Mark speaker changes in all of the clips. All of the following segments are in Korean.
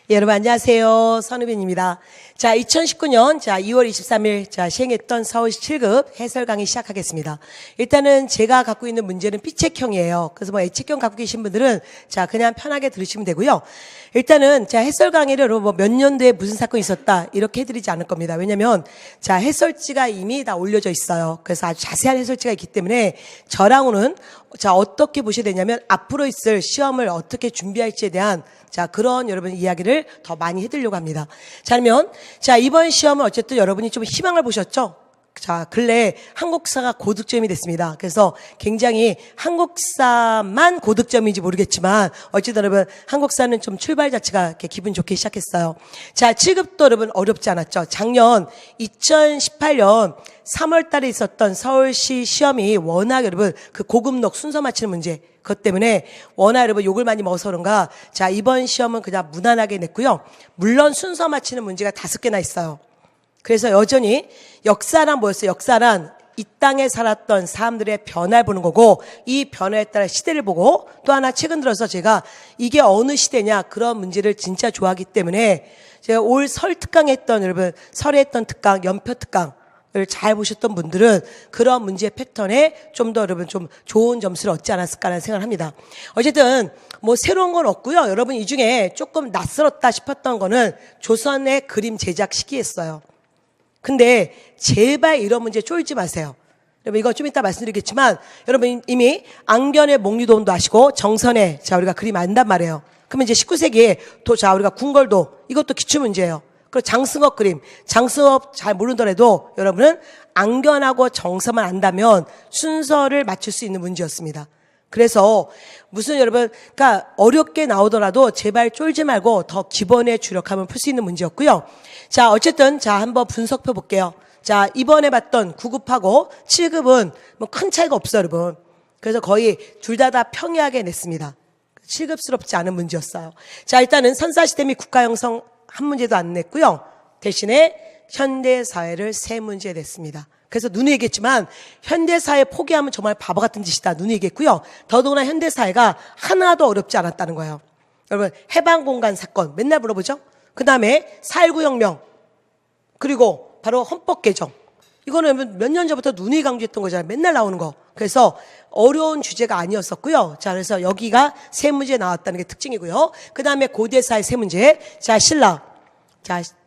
Speaker 1: 예, 여러분 안녕하세요. 선우빈입니다. 자, 2019년 2월 23일 시행했던 서울시 7급 해설 강의 시작하겠습니다. 일단은 제가 갖고 있는 문제는 삐책형이에요. 그래서 뭐 애책형 갖고 계신 분들은 그냥 편하게 들으시면 되고요. 일단은 해설 강의를 몇 년도에 무슨 사건이 있었다 이렇게 해드리지 않을 겁니다. 왜냐면 해설지가 이미 다 올려져 있어요. 그래서 아주 자세한 해설지가 있기 때문에 저랑은 어떻게 보셔야 되냐면 앞으로 있을 시험을 어떻게 준비할지에 대한 그런 여러분 이야기를 더 많이 해드리려고 합니다. 그러면 이번 시험은 어쨌든 여러분이 좀 희망을 보셨죠? 근래 한국사가 고득점이 됐습니다. 그래서 굉장히 한국사만 고득점인지 모르겠지만 어쨌든 여러분 한국사는 좀 출발 자체가 이렇게 기분 좋게 시작했어요. 7급도 여러분 어렵지 않았죠? 작년 2018년 3월 달에 있었던 서울시 시험이 워낙 여러분 그 고급록 순서 맞히는 문제 그것 때문에 워낙 여러분 욕을 많이 먹어서 그런가 이번 시험은 그냥 무난하게 냈고요. 물론 순서 맞히는 문제가 5개나 있어요. 그래서 여전히 역사란 뭐였어요? 역사란 이 땅에 살았던 사람들의 변화를 보는 거고 이 변화에 따라 시대를 보고 또 하나 최근 들어서 제가 이게 어느 시대냐 그런 문제를 진짜 좋아하기 때문에 제가 올 설 특강 했던 여러분 설에 했던 특강 연표 특강을 잘 보셨던 분들은 그런 문제 패턴에 좀 더 여러분 좀 좋은 점수를 얻지 않았을까라는 생각을 합니다. 어쨌든 뭐 새로운 건 없고요. 여러분 이 중에 조금 낯설었다 싶었던 거는 조선의 그림 제작 시기였어요. 근데 제발 이런 문제 쫄지 마세요. 여러분 이거 좀 이따 말씀드리겠지만 여러분 이미 앙변의 목류도원도 아시고 정선의 우리가 그림 안단 말이에요. 그러면 이제 19세기에 또 우리가 궁궐도 이것도 기출문제예요. 그리고 장승업 그림 장승업 잘 모르더라도 여러분은 앙변하고 정서만 안다면 순서를 맞출 수 있는 문제였습니다. 그래서 무슨 여러분 어렵게 나오더라도 제발 쫄지 말고 더 기본에 주력하면 풀 수 있는 문제였고요. 어쨌든 한번 분석해 볼게요. 이번에 봤던 9급하고 7급은 뭐 큰 차이가 없어요, 여러분. 그래서 거의 둘 다 평이하게 냈습니다. 7급스럽지 않은 문제였어요. 일단은 선사시대 및 국가 형성 한 문제도 안 냈고요. 대신에 현대사회를 3문제 냈습니다. 그래서 누누이 얘기했지만 현대사회 포기하면 정말 바보 같은 짓이다. 누누이 얘기했고요. 더더구나 현대사회가 하나도 어렵지 않았다는 거예요. 여러분 해방공간 사건 맨날 물어보죠. 그 다음에 4.19 혁명 그리고 바로 헌법 개정 이거는 몇 년 전부터 누누이 강조했던 거잖아요. 맨날 나오는 거. 그래서 어려운 주제가 아니었었고요. 그래서 여기가 3문제 나왔다는 게 특징이고요. 그 다음에 고대사회 3문제. 신라.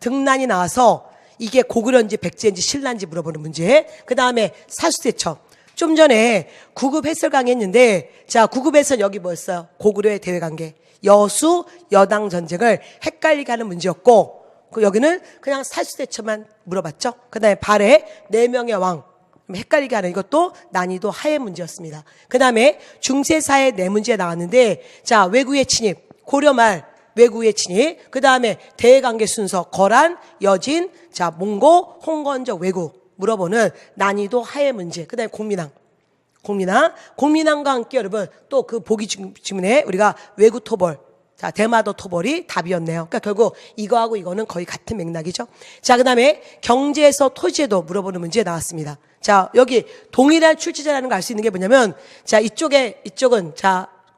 Speaker 1: 등란이 나와서 이게 고구려인지 백제인지 신라인지 물어보는 문제. 그 다음에 사수대첩. 좀 전에 9급 해설 강의했는데 9급에서는 여기 뭐였어요? 고구려의 대외관계. 여수 여당 전쟁을 헷갈리게 하는 문제였고 여기는 그냥 사수대첩만 물어봤죠. 그 다음에 발해 4명의 왕. 헷갈리게 하는 이것도 난이도 하의 문제였습니다. 그 다음에 중세사회 4문제 나왔는데 외구의 침입. 고려말 외구의 침입. 그 다음에 대외관계 순서 거란, 여진, 몽고, 홍건적 외구 물어보는 난이도 하의 문제. 그 다음에 공민왕과 함께 여러분 또 그 보기 질문에 우리가 외구 토벌 대마도 토벌이 답이었네요. 그러니까 결국 이거하고 이거는 거의 같은 맥락이죠. 그 다음에 경제에서 토지에도 물어보는 문제 나왔습니다. 여기 동일한 출제자라는 걸 알 수 있는 게 뭐냐면 이쪽은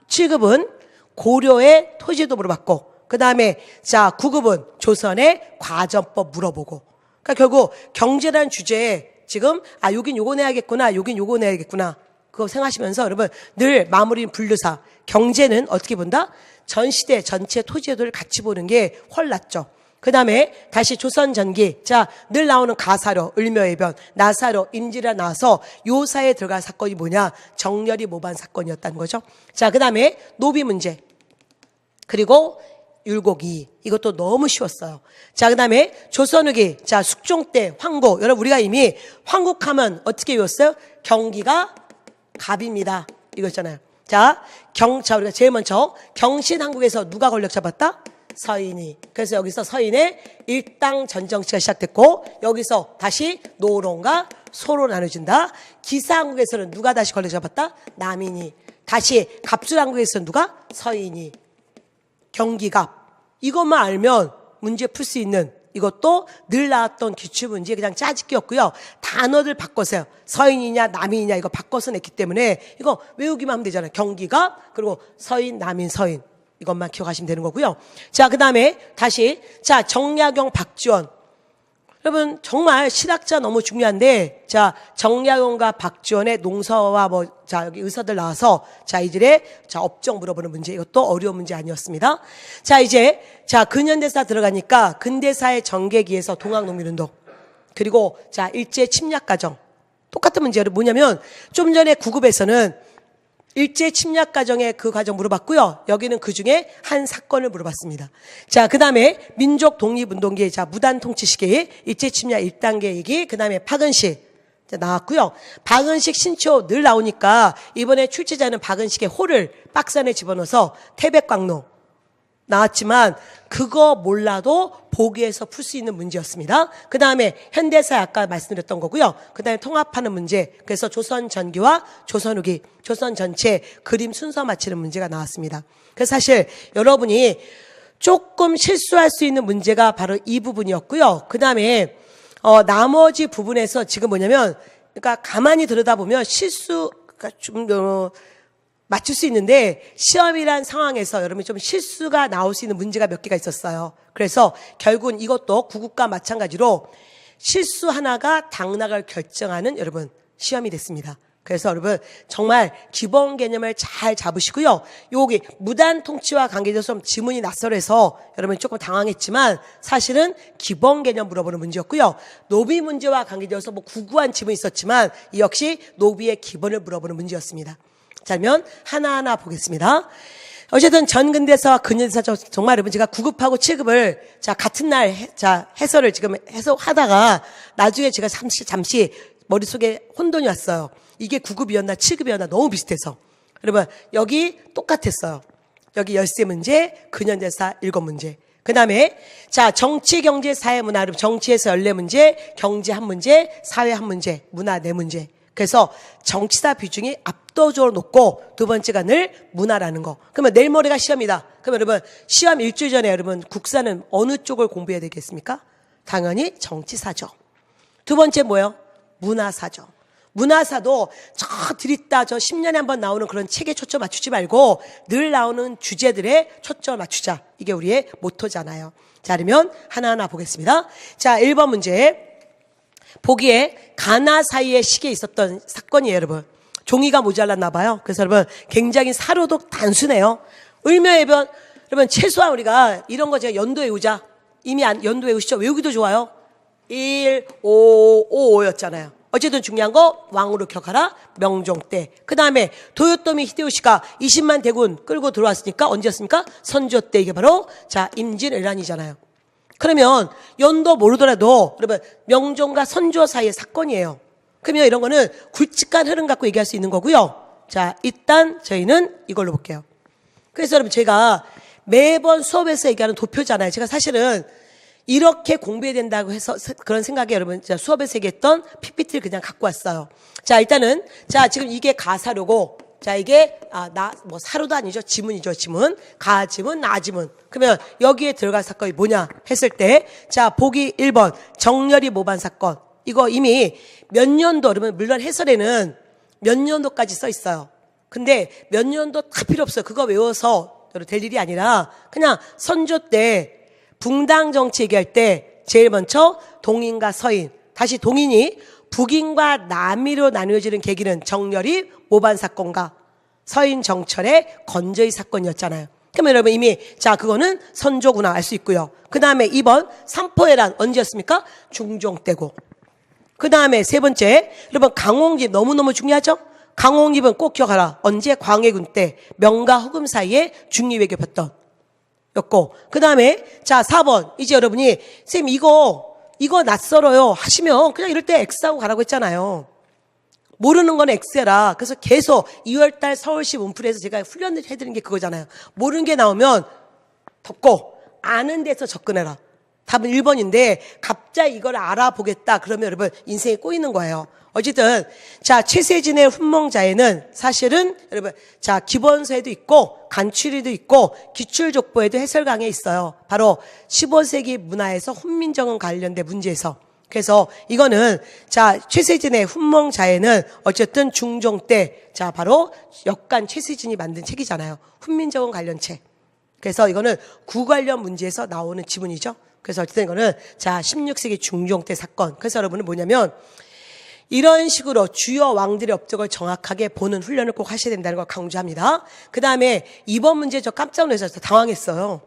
Speaker 1: 7급은 고려의 토지에도 물어봤고 그 다음에 9급은 조선의 과전법 물어보고 그러니까 결국 경제라는 주제에 지금 여긴 요거 내야겠구나 여긴 요거 내야겠구나 그거 생각하시면서 여러분 늘 마무리는 분류사 경제는 어떻게 본다? 전 시대 전체 토지에도를 같이 보는 게 훨 낫죠. 그 다음에 다시 조선 전기 늘 나오는 가사료 을묘해변 나사로 임진왜란 나와서 요 사이에 들어갈 사건이 뭐냐 정렬이 모반 사건이었다는 거죠. 그 다음에 노비 문제 그리고 율곡이 이것도 너무 쉬웠어요. 그 다음에 조선 후기 숙종 때 황고 여러분 우리가 이미 황국하면 어떻게 외웠어요? 경기가 갑입니다. 이거 있잖아요. 우리가 제일 먼저 경신한국에서 누가 권력 잡았다? 서인이. 그래서 여기서 서인의 일당 전정치가 시작됐고 여기서 다시 노론과 소로 나눠진다. 기사한국에서는 누가 다시 권력 잡았다? 남인이. 다시 갑술한국에서는 누가? 서인이. 경기갑. 이것만 알면 문제 풀 수 있는 이것도 늘 나왔던 기출문제 그냥 짜집기였고요. 단어들 바꿔서요. 서인이냐 남인이냐 이거 바꿔서 냈기 때문에 이거 외우기만 하면 되잖아요. 경기갑 그리고 서인 남인 서인. 이것만 기억하시면 되는 거고요. 자, 그 다음에 다시 자 정약용 박지원. 여러분 정말 실학자 너무 중요한데 자 정약용과 박지원의 농서와 자 여기 의사들 나와서 자 이들의 자 업적 물어보는 문제, 이것도 어려운 문제 아니었습니다. 자 이제 자 근현대사 들어가니까 근대사의 전개기에서 동학농민운동, 그리고 자 일제 침략 과정, 똑같은 문제를 뭐냐면 좀 전에 9급에서는 일제 침략 과정의 그 과정 물어봤고요. 여기는 그 중에 한 사건을 물어봤습니다. 자, 그 다음에 민족 독립운동기, 자, 무단 통치 시기, 일제 침략 1단계 얘기, 그 다음에 박은식 나왔고요. 박은식 신초 늘 나오니까 이번에 출제자는 박은식의 호를 박스 안에 집어넣어서 태백광로 나왔지만 그거 몰라도 보기에서 풀 수 있는 문제였습니다. 그 다음에 현대사 아까 말씀드렸던 거고요. 그 다음에 통합하는 문제, 그래서 조선 전기와 조선 후기, 조선 전체 그림 순서 맞히는 문제가 나왔습니다. 그래서 사실 여러분이 조금 실수할 수 있는 문제가 바로 이 부분이었고요. 그 다음에 나머지 부분에서 지금 뭐냐면 그러니까 가만히 들여다보면 실수가 좀 맞출 수 있는데 시험이란 상황에서 여러분이 좀 실수가 나올 수 있는 문제가 몇 개가 있었어요. 그래서 결국은 이것도 구급과 마찬가지로 실수 하나가 당락을 결정하는 여러분 시험이 됐습니다. 그래서 여러분 정말 기본 개념을 잘 잡으시고요. 여기 무단 통치와 관계돼서 좀 지문이 낯설어서 여러분이 조금 당황했지만 사실은 기본 개념 물어보는 문제였고요. 노비 문제와 관계되어서 구구한 지문이 있었지만 이 역시 노비의 기본을 물어보는 문제였습니다. 자, 그러면 하나하나 보겠습니다. 어쨌든 전근대사와 근현대사 정말 여러분 제가 9급하고 7급을 자 같은 날 해설을 지금 해석하다가 나중에 제가 잠시 머릿속에 혼돈이 왔어요. 이게 9급이었나 7급이었나 너무 비슷해서. 여러분 여기 똑같았어요. 여기 열세 문제, 근현대사 7문제. 그 다음에 자 정치, 경제, 사회, 문화, 정치에서 14문제, 경제 1문제, 사회 1문제, 문화 4문제. 그래서 정치사 비중이 압도적으로 높고 두 번째가 늘 문화라는 거. 그러면 내일 모레가 시험이다. 그러면 여러분 시험 일주일 전에 여러분 국사는 어느 쪽을 공부해야 되겠습니까? 당연히 정치사죠. 두 번째 뭐예요? 문화사죠. 문화사도 저 들이다 저 10년에 한 번 나오는 그런 책에 초점 맞추지 말고 늘 나오는 주제들에 초점을 맞추자. 이게 우리의 모토잖아요. 자, 그러면 하나하나 보겠습니다. 자, 1번 문제. 보기에 가나 사이의 시기에 있었던 사건이에요, 여러분. 종이가 모자랐나 봐요. 그래서 여러분 굉장히 사료도 단순해요. 을묘해변, 여러분 최소한 우리가 이런 거 제가 연도 외우자. 이미 연도 외우시죠? 외우기도 좋아요. 1, 5, 5였잖아요. 어쨌든 중요한 거 왕으로 기억하라. 명종 때. 그 다음에 도요토미 히데요시가 20만 대군 끌고 들어왔으니까 언제였습니까? 선조 때. 이게 바로 자 임진왜란이잖아요. 그러면 연도 모르더라도 여러분 명종과 선조 사이의 사건이에요. 그러면 이런 거는 굵직한 흐름 갖고 얘기할 수 있는 거고요. 자, 일단 저희는 이걸로 볼게요. 그래서 여러분 제가 매번 수업에서 얘기하는 도표잖아요. 제가 사실은 이렇게 공부해야 된다고 해서 그런 생각에 여러분 제가 수업에서 얘기했던 PPT를 그냥 갖고 왔어요. 자, 일단은 자 지금 이게 가사료고 자 이게 사료도 아니죠. 지문이죠. 지문. 가지문, 나지문. 그러면 여기에 들어갈 사건이 뭐냐 했을 때 자 보기 1번 정렬이 모반 사건. 이거 이미 몇 년도 여러분 물론 해설에는 몇 년도까지 써 있어요. 근데 몇 년도 다 필요 없어요. 그거 외워서 될 일이 아니라 그냥 선조 때 붕당 정치 얘기할 때 제일 먼저 동인과 서인, 다시 동인이 북인과 남이로 나누어지는 계기는 정렬이 모반 사건과 서인 정철의 건조의 사건이었잖아요. 그러면 여러분 이미 자 그거는 선조구나 알 수 있고요. 그 다음에 2번 삼포해란 언제였습니까? 중종 때고. 그 다음에 세 번째 여러분 강홍집 너무너무 중요하죠? 강홍집은 꼭 기억하라. 언제? 광해군 때 명과 허금 사이에 중리외교 폈던 였고. 그 다음에 자 4번 이제 여러분이 쌤 이거 낯설어요 하시면 그냥 이럴 때 X하고 가라고 했잖아요. 모르는 건 X해라. 그래서 계속 2월달 서울시 문풀에서 제가 훈련을 해드린 게 그거잖아요. 모르는 게 나오면 덮고 아는 데서 접근해라. 답은 1번인데 갑자기 이걸 알아보겠다 그러면 여러분 인생이 꼬이는 거예요. 어쨌든 자 최세진의 훈몽자에는 사실은 여러분 자 기본서에도 있고 간추리도 있고 기출족보에도 해설 강에 있어요. 바로 15세기 문화에서 훈민정음 관련된 문제에서. 그래서 이거는 자 최세진의 훈몽자에는 어쨌든 중종 때 자 바로 역관 최세진이 만든 책이잖아요. 훈민정음 관련 책. 그래서 이거는 구 관련 문제에서 나오는 지문이죠. 그래서 어쨌든 이거는 자 16세기 중종 때 사건. 그래서 여러분은 뭐냐면 이런 식으로 주요 왕들의 업적을 정확하게 보는 훈련을 꼭 하셔야 된다는 걸 강조합니다. 그 다음에 이번 문제 저 깜짝 놀라서 당황했어요.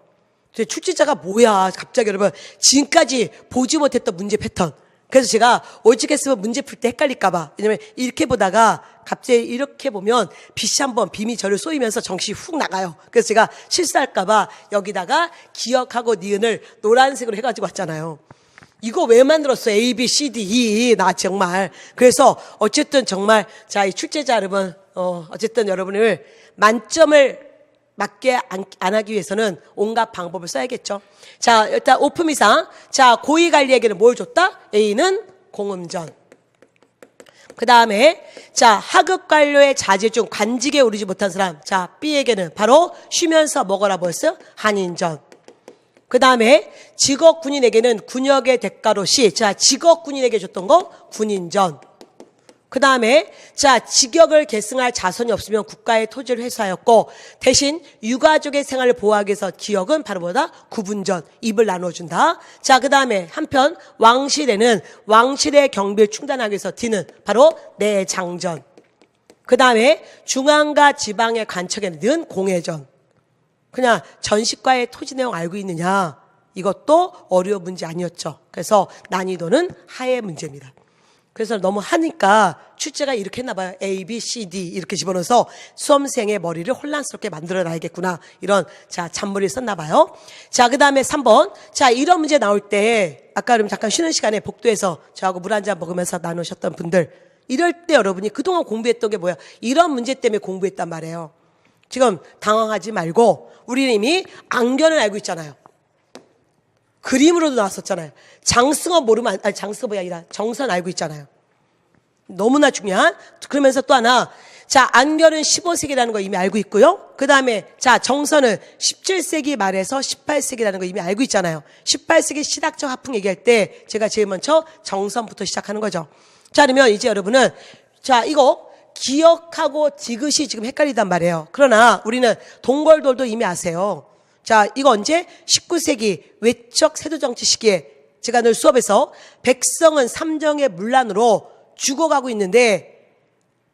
Speaker 1: 출제자가 뭐야 갑자기 여러분 지금까지 보지 못했던 문제 패턴. 그래서 제가 올직했으면 문제 풀 때 헷갈릴까봐. 왜냐면 이렇게 보다가 갑자기 이렇게 보면 빛이 한번 빔이 저를 쏘이면서 정신이 훅 나가요. 그래서 제가 실수할까봐 여기다가 기억하고 니은을 노란색으로 해가지고 왔잖아요. 이거 왜 만들었어? A, B, C, D, E. 나 정말. 그래서 어쨌든 정말 자, 이 출제자 여러분, 어쨌든 여러분을 만점을 맞게 안 하기 위해서는 온갖 방법을 써야겠죠. 자, 일단 오품이상. 자, 고위관리에게는 뭘 줬다? A는 공음전. 그 다음에 자, 하급관료의 자질 중 관직에 오르지 못한 사람. 자, B에게는 바로 쉬면서 먹어라 뭐였어요? 한인전. 그 다음에 직업군인에게는 군역의 대가로 시. 자, 직업군인에게 줬던 거 군인전. 그 다음에 자, 직역을 계승할 자손이 없으면 국가의 토지를 회수하였고 대신 유가족의 생활을 보호하기 위해서 기역은 바로 뭐다? 구분전. 입을 나눠준다. 자, 그 다음에 한편 왕실에는 왕실의 경비를 충당하기 위해서 D는 바로 내장전. 그 다음에 중앙과 지방의 관청에는 는 공회전. 그냥 전식과의 토지 내용 알고 있느냐? 이것도 어려운 문제 아니었죠. 그래서 난이도는 하의 문제입니다. 그래서 너무 하니까 출제가 이렇게 했나 봐요. A, B, C, D 이렇게 집어넣어서 수험생의 머리를 혼란스럽게 만들어 놔야겠구나. 이런 자 잔머리를 썼나 봐요. 자, 그 다음에 3번. 자, 이런 문제 나올 때 아까 그럼 잠깐 쉬는 시간에 복도에서 저하고 물 한 잔 먹으면서 나누셨던 분들 이럴 때 여러분이 그동안 공부했던 게 뭐야? 이런 문제 때문에 공부했단 말이에요. 지금 당황하지 말고 우리는 이미 안견을 알고 있잖아요. 그림으로도 나왔었잖아요. 장승업 모르면, 아니, 장승업이 아니라 정선 알고 있잖아요. 너무나 중요한. 그러면서 또 하나, 자, 안견은 15세기라는 거 이미 알고 있고요. 그 다음에, 자, 정선은 17세기 말에서 18세기라는 거 이미 알고 있잖아요. 18세기 신학적 하풍 얘기할 때 제가 제일 먼저 정선부터 시작하는 거죠. 자, 그러면 이제 여러분은, 자, 이거 기억하고 디귿이 지금 헷갈리단 말이에요. 그러나 우리는 동골돌도 이미 아세요. 자, 이거 언제? 19세기 외척 세도정치 시기에 제가 늘 수업에서 백성은 삼정의 문란으로 죽어가고 있는데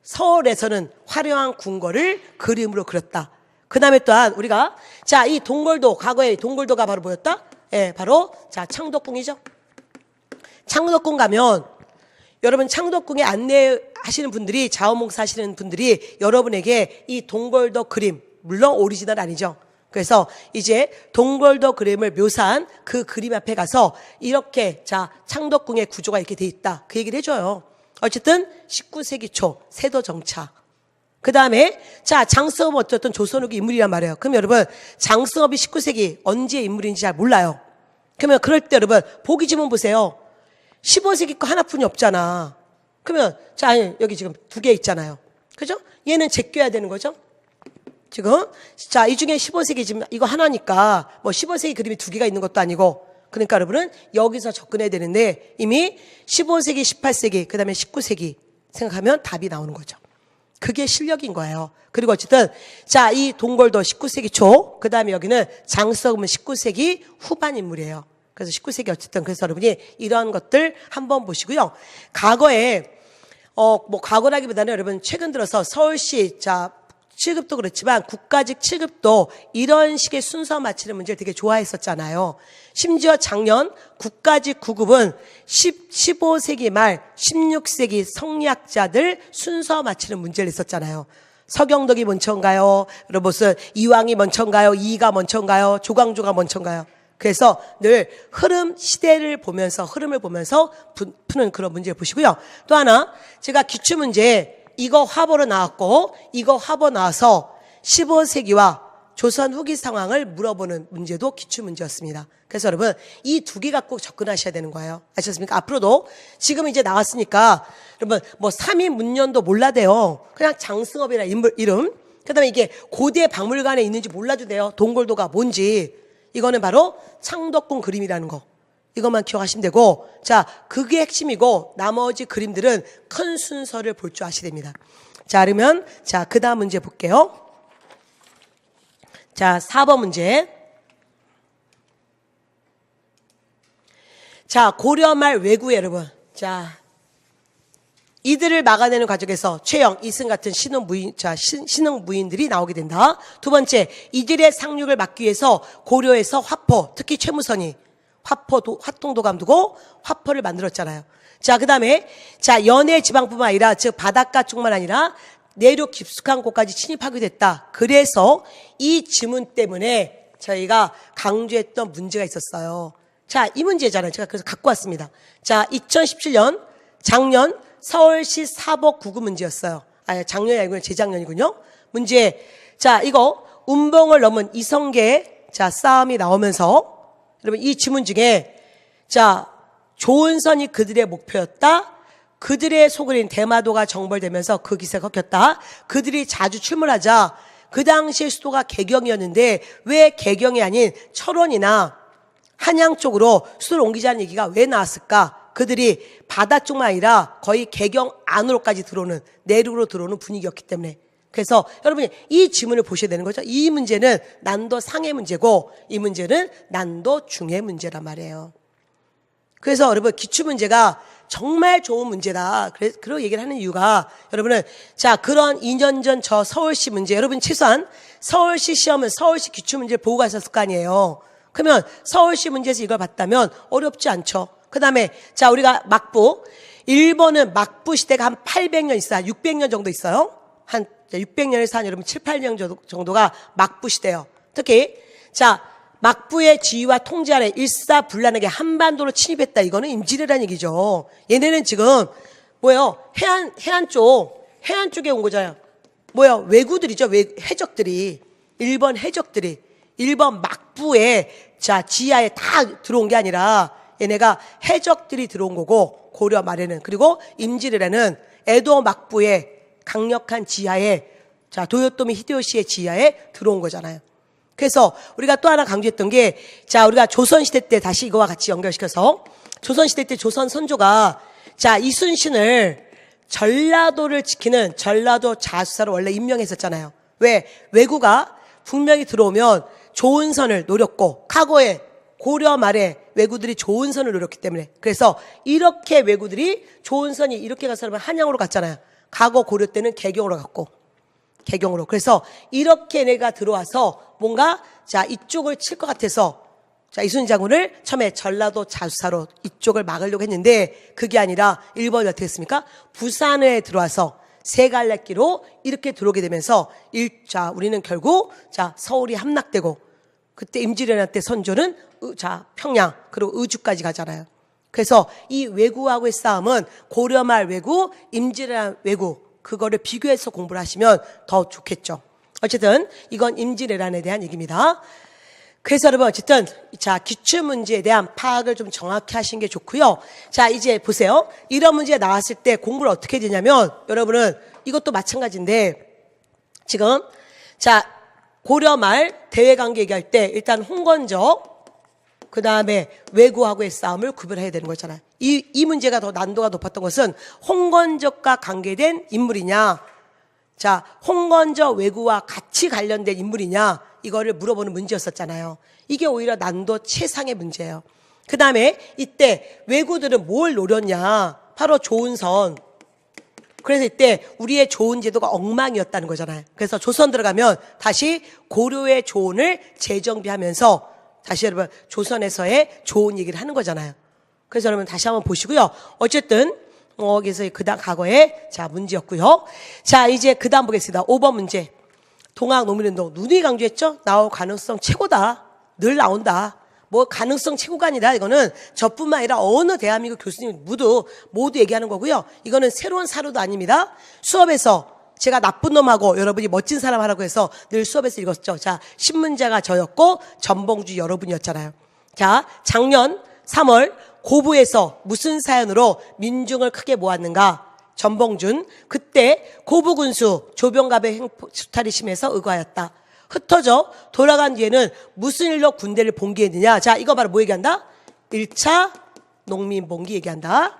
Speaker 1: 서울에서는 화려한 궁궐을 그림으로 그렸다. 그 다음에 또한 우리가 자, 이 동골도 과거에 동골도가 바로 뭐였다? 예, 바로 자, 창덕궁이죠. 창덕궁 가면 여러분 창덕궁에 안내하시는 분들이 자원봉사 하시는 분들이 여러분에게 이 동골도 그림 물론 오리지널 아니죠. 그래서 이제 동골도 그림을 묘사한 그 그림 앞에 가서 이렇게 자 창덕궁의 구조가 이렇게 돼 있다. 그 얘기를 해줘요. 어쨌든 19세기 초 세도 정착. 그 다음에 자 장승업은 어쨌든 조선 후기 인물이란 말이에요. 그럼 여러분 장승업이 19세기 언제 인물인지 잘 몰라요. 그러면 그럴 때 여러분 보기 지문 보세요. 15세기 거 하나뿐이 없잖아. 그러면 자 여기 지금 두 개 있잖아요. 그죠? 얘는 제껴야 되는 거죠. 지금 자, 이 중에 15세기 지금 이거 하나니까 뭐 15세기 그림이 두 개가 있는 것도 아니고 그러니까 여러분은 여기서 접근해야 되는데 이미 15세기, 18세기, 그다음에 19세기 생각하면 답이 나오는 거죠. 그게 실력인 거예요. 그리고 어쨌든 자, 이 동골도 19세기 초, 그다음에 여기는 장석은 19세기 후반 인물이에요. 그래서 19세기 어쨌든 그래서 여러분이 이러한 것들 한번 보시고요. 과거에 뭐 과거라기보다는 여러분 최근 들어서 서울시 자 7급도 그렇지만 국가직 7급도 이런 식의 순서 맞히는 문제를 되게 좋아했었잖아요. 심지어 작년 국가직 9급은 15세기 말 16세기 성리학자들 순서 맞히는 문제를 냈었잖아요. 서경덕이 먼저인가요? 무슨 이왕이 먼저인가요? 이이가 먼저인가요? 조광조가 먼저인가요? 그래서 늘 시대를 보면서 흐름을 보면서 푸는 그런 문제를 보시고요. 또 하나 제가 기출문제 이거 화보로 나왔고 이거 화보 나와서 15세기와 조선 후기 상황을 물어보는 문제도 기출문제였습니다. 그래서 여러분 이 두 개 갖고 접근하셔야 되는 거예요. 아셨습니까? 앞으로도 지금 이제 나왔으니까 여러분 뭐 3인 문년도 몰라대요. 그냥 장승업이라는 인물 이름 그 다음에 이게 고대 박물관에 있는지 몰라도 돼요. 동골도가 뭔지 이거는 바로 창덕궁 그림이라는 거 이것만 기억하시면 되고 자 그게 핵심이고 나머지 그림들은 큰 순서를 볼 줄 아셔야 됩니다. 자 그러면 자 그 다음 문제 볼게요. 자, 4번 문제. 자, 고려 말 왜구 여러분. 자, 이들을 막아내는 과정에서 최영, 이승 같은 신흥무인들이 나오게 된다. 두 번째, 이들의 상륙을 막기 위해서 고려에서 화포, 특히 최무선이 화통도감 두고 화포를 만들었잖아요. 자, 그 다음에, 자, 연해 지방뿐만 아니라, 즉, 바닷가 쪽만 아니라, 내륙 깊숙한 곳까지 침입하게 됐다. 그래서 이 지문 때문에 저희가 강조했던 문제가 있었어요. 자, 이 문제잖아요. 제가 그래서 갖고 왔습니다. 자, 2017년, 작년, 서울시 사법구급 문제였어요. 작년이 아니고요. 재작년이군요. 문제. 자, 이거 운봉을 넘은 이성계 자, 싸움이 나오면서 여러분 이 지문 중에 자, 조은선이 그들의 목표였다. 그들의 소굴인 대마도가 정벌되면서 그 기세가 꺾였다. 그들이 자주 출몰하자 그 당시의 수도가 개경이었는데 왜 개경이 아닌 철원이나 한양 쪽으로 수도를 옮기자는 얘기가 왜 나왔을까? 그들이 바다 쪽만 아니라 거의 개경 안으로까지 들어오는 내륙으로 들어오는 분위기였기 때문에 그래서 여러분이 이 지문을 보셔야 되는 거죠. 이 문제는 난도 상의 문제고 이 문제는 난도 중의 문제란 말이에요. 그래서 여러분 기출문제가 정말 좋은 문제다. 그런 얘기를 하는 이유가 여러분은 자 그런 2년 전 저 서울시 문제 여러분 최소한 서울시 시험은 서울시 기출문제를 보고 가셨을 거 아니에요. 그러면 서울시 문제에서 이걸 봤다면 어렵지 않죠. 그 다음에 자 우리가 막부 일본은 막부 시대가 한 800년 있어요. 600년 정도 있어요. 한 600년에서 한 여러분 7, 8년 정도가 막부 시대예요. 특히 자 막부의 지위와 통제 아래 일사불란하게 한반도로 침입했다. 이거는 임진왜란 얘기죠. 얘네는 지금 뭐예요? 해안 쪽에 온 거잖아요. 뭐예요? 왜구들이죠. 해적들이 일본 해적들이 일본 막부의 자 지하에 다 들어온 게 아니라 얘네가 해적들이 들어온 거고 고려 말에는 그리고 임진왜란은 에도 막부의 강력한 지하에 자 도요토미 히데요시의 지하에 들어온 거잖아요. 그래서 우리가 또 하나 강조했던 게 자 우리가 조선시대 때 다시 이거와 같이 연결시켜서 조선시대 때 조선 선조가 자 이순신을 전라도를 지키는 전라도 자수사로 원래 임명했었잖아요. 왜? 왜구가 분명히 들어오면 조은선을 노렸고 과거에 고려 말에 왜구들이 조은선을 노렸기 때문에 그래서 이렇게 왜구들이 조은선이 이렇게 가서 한양으로 갔잖아요. 과거 고려 때는 개경으로 갔고 개경으로 그래서 이렇게 내가 들어와서 뭔가 자 이쪽을 칠 것 같아서 자 이순신 장군을 처음에 전라도 자수사로 이쪽을 막으려고 했는데 그게 아니라 일본이 어떻게 했습니까? 부산에 들어와서 세 갈래길로 이렇게 들어오게 되면서 자 우리는 결국 자 서울이 함락되고 그때 임진왜란 때 선조는 자 평양 그리고 의주까지 가잖아요. 그래서 이 왜구하고의 싸움은 고려말 왜구, 임진왜란 왜구 그거를 비교해서 공부를 하시면 더 좋겠죠. 어쨌든 이건 임진왜란에 대한 얘기입니다. 그래서 여러분 어쨌든 자 기출문제에 대한 파악을 좀 정확히 하시는 게 좋고요. 자 이제 보세요. 이런 문제가 나왔을 때 공부를 어떻게 되냐면 여러분은 이것도 마찬가지인데 지금 자 고려말 대외관계 얘기할 때 일단 홍건적 그 다음에 왜구하고의 싸움을 구별해야 되는 거잖아요. 이 문제가 더 난도가 높았던 것은 홍건적과 관계된 인물이냐 자 홍건적 왜구와 같이 관련된 인물이냐 이거를 물어보는 문제였었잖아요. 이게 오히려 난도 최상의 문제예요. 그 다음에 이때 왜구들은 뭘 노렸냐 바로 조은선 그래서 이때 우리의 조은 제도가 엉망이었다는 거잖아요. 그래서 조선 들어가면 다시 고려의 조은을 재정비하면서 다시 여러분 조선에서의 조은 얘기를 하는 거잖아요. 그래서 여러분 다시 한번 보시고요. 어쨌든 그래서 그다음 과거에 자 문제였고요. 자 이제 그다음 보겠습니다. 5번 문제. 동학 노무현운동 누누이 강조했죠. 나올 가능성 최고다. 늘 나온다. 뭐 가능성 최고가 아니라 이거는 저뿐만 아니라 어느 대한민국 교수님 모두 얘기하는 거고요. 이거는 새로운 사료도 아닙니다. 수업에서 제가 나쁜 놈하고 여러분이 멋진 사람 하라고 해서 늘 수업에서 읽었죠. 자, 신문자가 저였고 전봉주 여러분이었잖아요. 자, 작년 3월 고부에서 무슨 사연으로 민중을 크게 모았는가? 전봉준 그때 고부군수 조병갑의 수탈이 심해서 의거하였다. 흩어져 돌아간 뒤에는 무슨 일로 군대를 봉기했느냐. 자 이거 바로 뭐 얘기한다? 1차 농민봉기 얘기한다.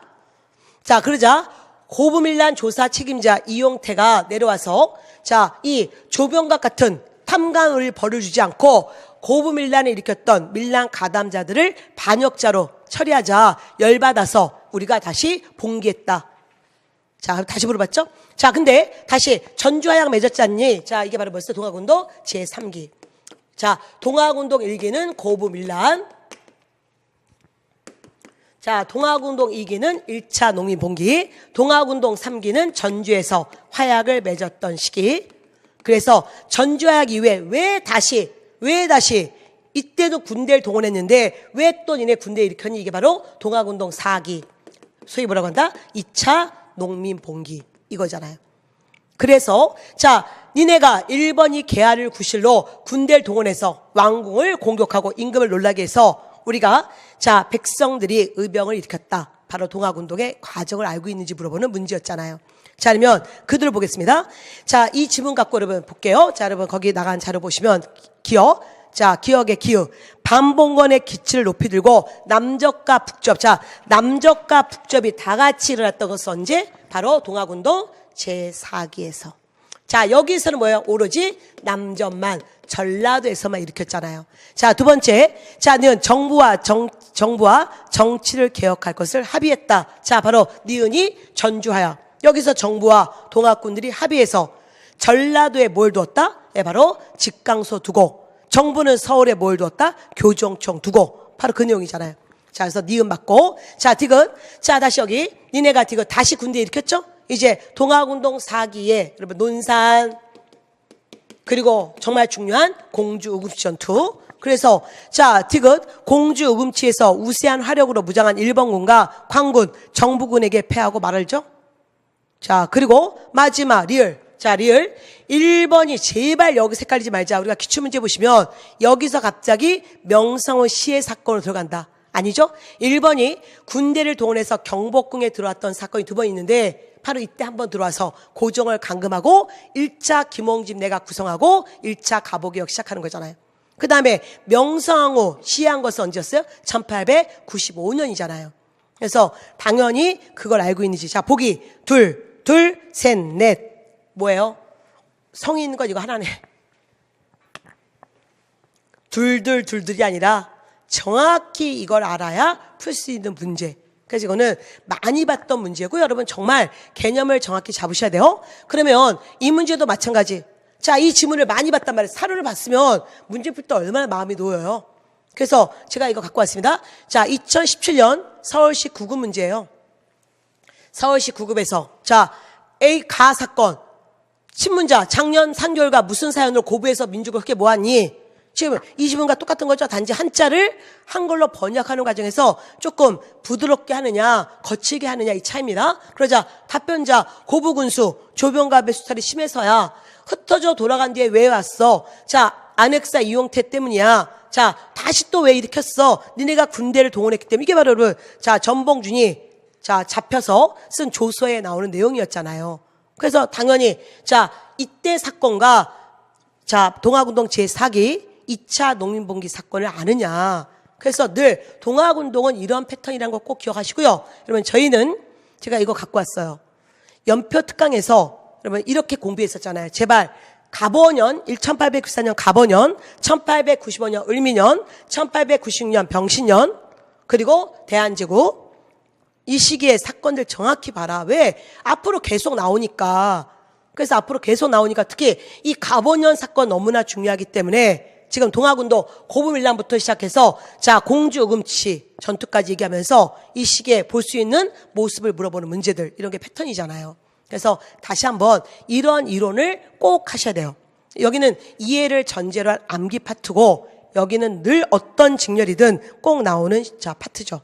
Speaker 1: 자 그러자 고부밀란 조사 책임자 이용태가 내려와서 자 이 조병갑 같은 탐관오리를 벌을 주지 않고 고부밀란을 일으켰던 밀란 가담자들을 반역자로 처리하자 열받아서 우리가 다시 봉기했다. 자, 다시 물어봤죠? 자, 근데 다시 전주하약 맺었지 않니? 자, 이게 바로 벌써 동학운동 제3기. 자, 동학운동 1기는 고부밀란. 자, 동학운동 2기는 1차 농민봉기. 동학운동 3기는 전주에서 화약을 맺었던 시기. 그래서 전주화약 이후에 왜 다시 이때도 군대를 동원했는데 왜 또 니네 군대 일으켰니? 이게 바로 동학운동 4기. 소위 뭐라고 한다? 2차 농민봉기 이거잖아요. 그래서 자, 니네가 일본이 개화를 구실로 군대를 동원해서 왕궁을 공격하고 임금을 놀라게 해서 우리가 자, 백성들이 의병을 일으켰다. 바로 동학운동의 과정을 알고 있는지 물어보는 문제였잖아요. 자, 그러면 그들을 보겠습니다. 자, 이 지문 갖고 여러분 볼게요. 자, 여러분 거기 나간 자료 보시면 기억. 자, 기억의 기억. 반봉건의 기치를 높이 들고 남적과 북적. 자, 남적과 북적이 다 같이 일어났던 것은 언제? 바로 동학운동 제4기에서. 자, 여기서는 뭐예요? 오로지 남전만 전라도에서만 일으켰잖아요. 자, 두 번째. 자, 니은 정부와 정치를 개혁할 것을 합의했다. 자, 바로 니은이 전주하야. 여기서 정부와 동학군들이 합의해서 전라도에 뭘 두었다? 예, 바로 직강소 두고 정부는 서울에 뭘 두었다? 교정청 두고 바로 그 내용이잖아요. 자, 그래서 니은 맞고 자, 디귿. 자, 다시 여기 니네가 디귿 다시 군대 일으켰죠? 이제 동학운동 4기에 여러분 논산 그리고 정말 중요한 공주 우금치 전투. 그래서 자, 디귿 공주 우금치에서 우세한 화력으로 무장한 일본군과 광군 정부군에게 패하고 말을죠. 자, 그리고 마지막 리을. 자, 리을. 1번이 제발 여기서 헷갈리지 말자. 우리가 기출문제 보시면 여기서 갑자기 명성황후 시해 사건으로 들어간다. 아니죠? 1번이 군대를 동원해서 경복궁에 들어왔던 사건이 2번 있는데 바로 이때 한번 들어와서 고종을 감금하고 1차 김홍집 내각 구성하고 1차 갑오개혁 시작하는 거잖아요. 그 다음에 명성황후 시해한 것은 언제였어요? 1895년이잖아요. 그래서 당연히 그걸 알고 있는지. 자, 보기. 둘, 셋, 넷. 뭐예요? 성인 건 이거 하나네. 둘들이 아니라 정확히 이걸 알아야 풀 수 있는 문제. 그래서 이거는 많이 봤던 문제고 여러분 정말 개념을 정확히 잡으셔야 돼요. 그러면 이 문제도 마찬가지. 자, 이 지문을 많이 봤단 말이에요. 사료를 봤으면 문제 풀 때 얼마나 마음이 놓여요. 그래서 제가 이거 갖고 왔습니다. 자, 2017년 서울시 9급 문제예요. 서울시 9급에서 자, A 가 사건. 신문자 작년 3개월가 무슨 사연으로 고부해서 민족을 그렇게 모았니? 지금 이 지문과 똑같은 거죠. 단지 한자를 한글로 번역하는 과정에서 조금 부드럽게 하느냐 거칠게 하느냐 이 차이입니다. 그러자 답변자 고부군수 조병갑의 수탈이 심해서야 흩어져 돌아간 뒤에 왜 왔어? 자, 안핵사 이용태 때문이야. 자, 다시 또 왜 일으켰어? 니네가 군대를 동원했기 때문에. 이게 바로 자, 전봉준이 자, 잡혀서 쓴 조서에 나오는 내용이었잖아요. 그래서 당연히 자, 이때 사건과 자, 동학운동 제4기 2차 농민봉기 사건을 아느냐. 그래서 늘 동학운동은 이런 패턴이라는 거 꼭 기억하시고요. 여러분 저희는 제가 이거 갖고 왔어요. 연표 특강에서 여러분 이렇게 공부했었잖아요. 제발 갑오년 1894년 갑오년 1895년 을미년 1896년 병신년 그리고 대한제국 이 시기의 사건들 정확히 봐라. 왜? 앞으로 계속 나오니까. 그래서 앞으로 계속 나오니까 특히 이 갑오년 사건 너무나 중요하기 때문에 지금 동학운동 고부밀란부터 시작해서 자, 공주 우금치 전투까지 얘기하면서 이 시기에 볼 수 있는 모습을 물어보는 문제들 이런 게 패턴이잖아요. 그래서 다시 한번 이런 이론을 꼭 하셔야 돼요. 여기는 이해를 전제로 한 암기 파트고 여기는 늘 어떤 직렬이든 꼭 나오는 자, 파트죠.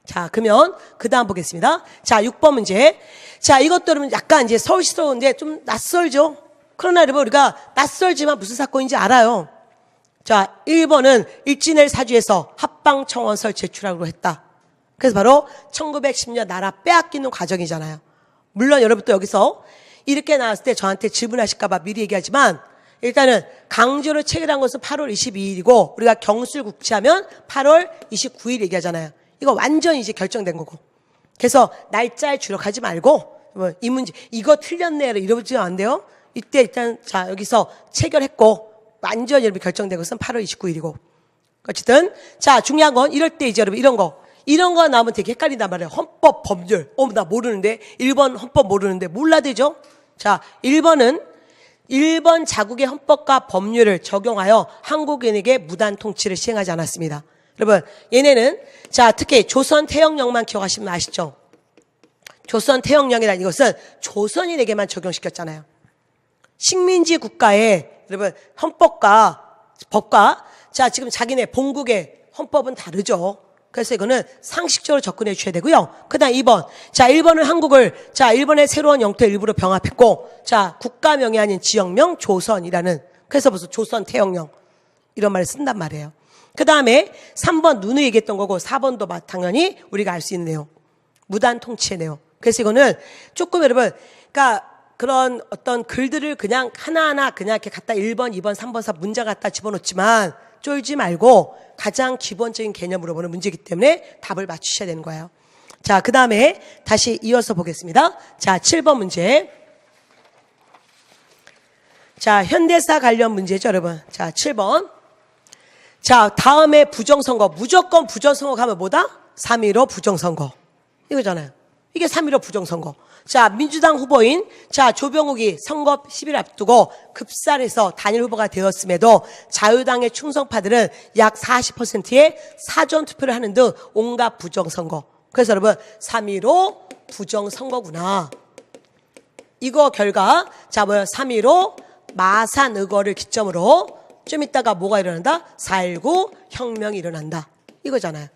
Speaker 1: 자, 그러면 그 다음 보겠습니다. 자, 6번 문제. 자, 이것도 여러분 약간 이제 서울시스러운데 좀 낯설죠? 그러나 여러분 우리가 낯설지만 무슨 사건인지 알아요. 자, 1번은 일진을 사주에서 합방청원서를 제출하기로 했다. 그래서 바로 1910년 나라 빼앗기는 과정이잖아요. 물론 여러분도 여기서 이렇게 나왔을 때 저한테 질문하실까봐 미리 얘기하지만 일단은 강제로 체결한 것은 8월 22일이고 우리가 경술 국치하면 8월 29일 얘기하잖아요. 이거 완전히 이제 결정된 거고. 그래서 날짜에 주력하지 말고 이 문제 이거 틀렸네 이러지 안 돼요. 이때 일단 자, 여기서 체결했고 완전히 여러분 결정된 것은 8월 29일이고. 어쨌든, 자, 중요한 건 이럴 때 이제 여러분 이런 거 나오면 되게 헷갈린단 말이에요. 헌법, 법률. 나 모르는데. 1번 헌법 모르는데. 몰라되죠? 자, 1번은 일본 자국의 헌법과 법률을 적용하여 한국인에게 무단 통치를 시행하지 않았습니다. 여러분, 얘네는, 자, 특히 조선 태영령만 기억하시면 아시죠? 조선 태영령이라는 이것은 조선인에게만 적용시켰잖아요. 식민지 국가의, 여러분, 헌법과 법과, 자, 지금 자기네 본국의 헌법은 다르죠. 그래서 이거는 상식적으로 접근해 주셔야 되고요. 그 다음 2번. 자, 1번은 한국을, 자, 일본의 새로운 영토 일부로 병합했고, 자, 국가명이 아닌 지역명 조선이라는, 그래서 무슨 조선 태영령. 이런 말을 쓴단 말이에요. 그 다음에 3번 누누이 얘기했던 거고, 4번도 당연히 우리가 알 수 있는 내용. 무단 통치의 내용. 그래서 이거는 조금 여러분, 그러니까 그런 어떤 글들을 그냥 하나하나 그냥 이렇게 갖다 1번, 2번, 3번, 4번 문자 갖다 집어넣지만 쫄지 말고 가장 기본적인 개념으로 보는 문제이기 때문에 답을 맞추셔야 되는 거예요. 자, 그 다음에 다시 이어서 보겠습니다. 자, 7번 문제. 자, 현대사 관련 문제죠, 여러분. 자, 7번. 자, 다음에 부정선거. 무조건 부정선거 가면 뭐다? 3.15 부정선거. 이거잖아요. 이게 3.15 부정선거. 자, 민주당 후보인, 자, 조병욱이 선거 10일 앞두고 급살해서 단일 후보가 되었음에도 자유당의 충성파들은 약 40%의 사전투표를 하는 등 온갖 부정선거. 그래서 여러분, 3.15 부정선거구나. 이거 결과, 자, 3.15 마산의거를 기점으로 좀 이따가 뭐가 일어난다? 4.19 혁명이 일어난다. 이거잖아요.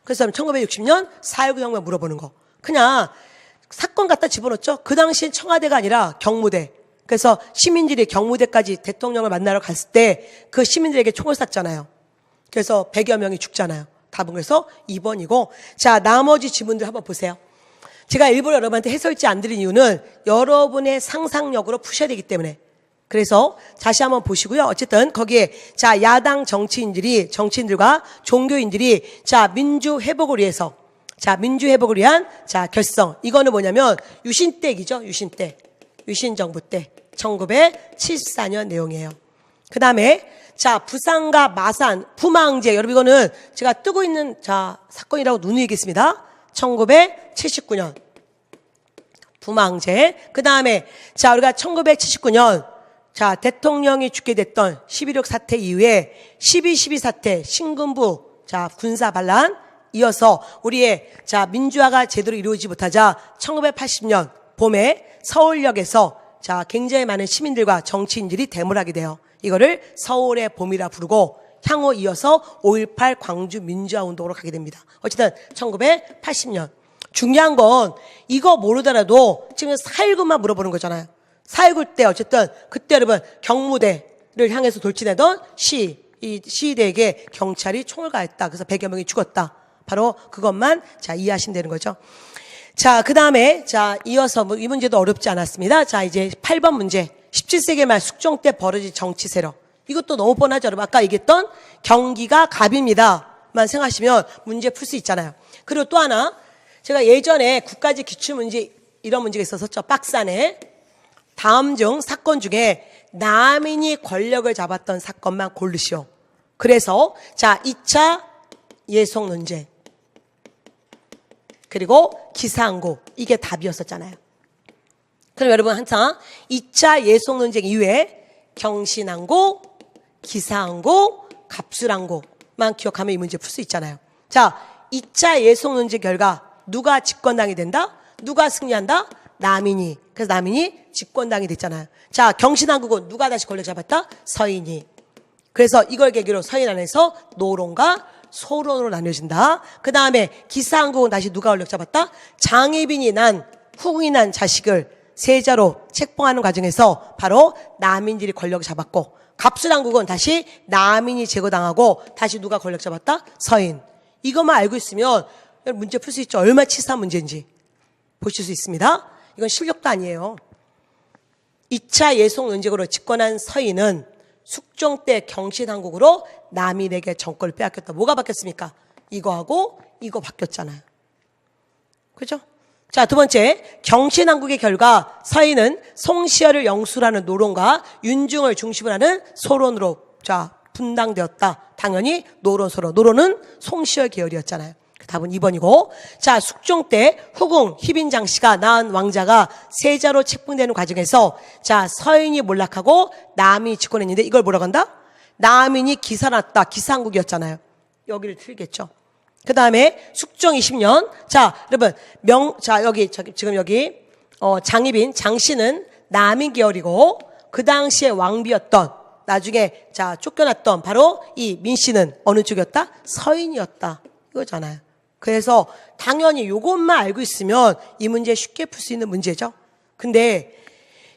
Speaker 1: 그래서 1960년 4.19 혁명 물어보는 거. 그냥 사건 갖다 집어넣었죠. 그 당시엔 청와대가 아니라 경무대. 그래서 시민들이 경무대까지 대통령을 만나러 갔을 때 그 시민들에게 총을 쐈잖아요. 그래서 100여 명이 죽잖아요. 답은 그래서 2번이고. 자, 나머지 지문들 한번 보세요. 제가 일부러 여러분한테 해설지 안 드린 이유는 여러분의 상상력으로 푸셔야 되기 때문에. 그래서 다시 한번 보시고요. 어쨌든 거기에 자, 야당 정치인들과 종교인들이 자, 민주 회복을 위해서 자, 민주 회복을 위한 자, 결성. 이거는 뭐냐면 유신 때이죠. 유신 때. 유신 정부 때. 1974년 내용이에요. 그다음에 자, 부산과 마산 부망제. 여러분 이거는 제가 뜨고 있는 자, 사건이라고 누누이 얘기했습니다. 1979년 부망제. 그다음에 자, 우리가 1979년 자, 대통령이 죽게 됐던 11.6 사태 이후에 12.12 사태 신군부 자, 군사 반란 이어서 우리의 자, 민주화가 제대로 이루어지지 못하자 1980년 봄에 서울역에서 자, 굉장히 많은 시민들과 정치인들이 데모를 하게 돼요. 이거를 서울의 봄이라 부르고 향후 이어서 5.18 광주 민주화 운동으로 가게 됩니다. 어쨌든 1980년. 중요한 건 이거 모르더라도 지금 4.19만 물어보는 거잖아요. 4.19 때 어쨌든 그때 여러분 경무대를 향해서 돌진하던 이 시위대에게 경찰이 총을 가했다. 그래서 100여 명이 죽었다. 바로 그것만 자, 이해하시면 되는 거죠. 자, 그 다음에 자, 이어서 이 문제도 어렵지 않았습니다. 자, 이제 8번 문제. 17세기 말 숙종 때 벌어진 정치 세력. 이것도 너무 뻔하죠, 여러분. 아까 얘기했던 경기가 갑입니다만 생각하시면 문제 풀 수 있잖아요. 그리고 또 하나 제가 예전에 국가직 기출문제 이런 문제가 있었었죠. 박스 안에. 다음 중 사건 중에 남인이 권력을 잡았던 사건만 고르시오. 그래서 자, 2차 예속 논쟁 그리고 기사항고 이게 답이었었잖아요. 그럼 여러분 항상 2차 예속 논쟁 이후에 경신항고, 기사항고, 갑술항고만 기억하면 이 문제 풀 수 있잖아요. 자, 2차 예속 논쟁 결과 누가 집권당이 된다? 누가 승리한다? 남인이. 그래서 남인이 집권당이 됐잖아요. 자, 경신항국은 누가 다시 권력 잡았다? 서인이. 그래서 이걸 계기로 서인 안에서 노론과 소론으로 나뉘어진다. 그 다음에 기사항국은 다시 누가 권력 잡았다? 장혜빈이 난, 후궁이 난 자식을 세자로 책봉하는 과정에서 바로 남인들이 권력을 잡았고, 갑술항국은 다시 남인이 제거당하고 다시 누가 권력 잡았다? 서인. 이것만 알고 있으면 문제 풀 수 있죠. 얼마나 치사한 문제인지 보실 수 있습니다. 이건 실력도 아니에요. 2차 예속 논쟁으로 집권한 서인은 숙종 때 경신항국으로 남인에게 정권을 빼앗겼다. 뭐가 바뀌었습니까? 이거하고 이거 바뀌었잖아요. 그죠? 자, 두 번째, 경신왕국의 결과 서인은 송시열을 영수로 하는 노론과 윤중을 중심으로 하는 소론으로 자 분당되었다. 당연히 노론, 소론. 노론은 송시열 계열이었잖아요. 답은 2번이고, 자, 숙종 때 후궁 희빈장 씨가 낳은 왕자가 세자로 책봉되는 과정에서 자 서인이 몰락하고 남인이 집권했는데 이걸 뭐라고 한다? 남인이 기사났다. 기사왕국이었잖아요. 여기를 틀겠죠. 그 다음에 숙종 20년. 자, 여러분, 지금 여기, 장희빈, 장씨는 남인 계열이고, 그 당시에 왕비였던, 나중에, 자, 쫓겨났던 바로 이 민씨는 어느 쪽이었다? 서인이었다. 이거잖아요. 그래서 당연히 요것만 알고 있으면 이 문제 쉽게 풀 수 있는 문제죠. 근데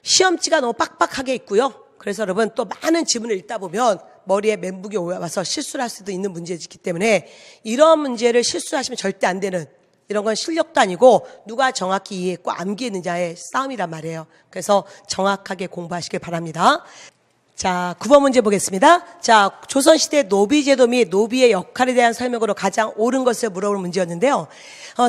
Speaker 1: 시험지가 너무 빡빡하게 있고요. 그래서 여러분 또 많은 지문을 읽다 보면 머리에 멘붕이 와서 실수를 할 수도 있는 문제이기 때문에 이런 문제를 실수하시면 절대 안 되는, 이런 건 실력도 아니고 누가 정확히 이해했고 암기했느냐의 싸움이란 말이에요. 그래서 정확하게 공부하시길 바랍니다. 자, 9번 문제 보겠습니다. 자, 조선시대 노비제도 및 노비의 역할에 대한 설명으로 가장 옳은 것을 물어볼 문제였는데요.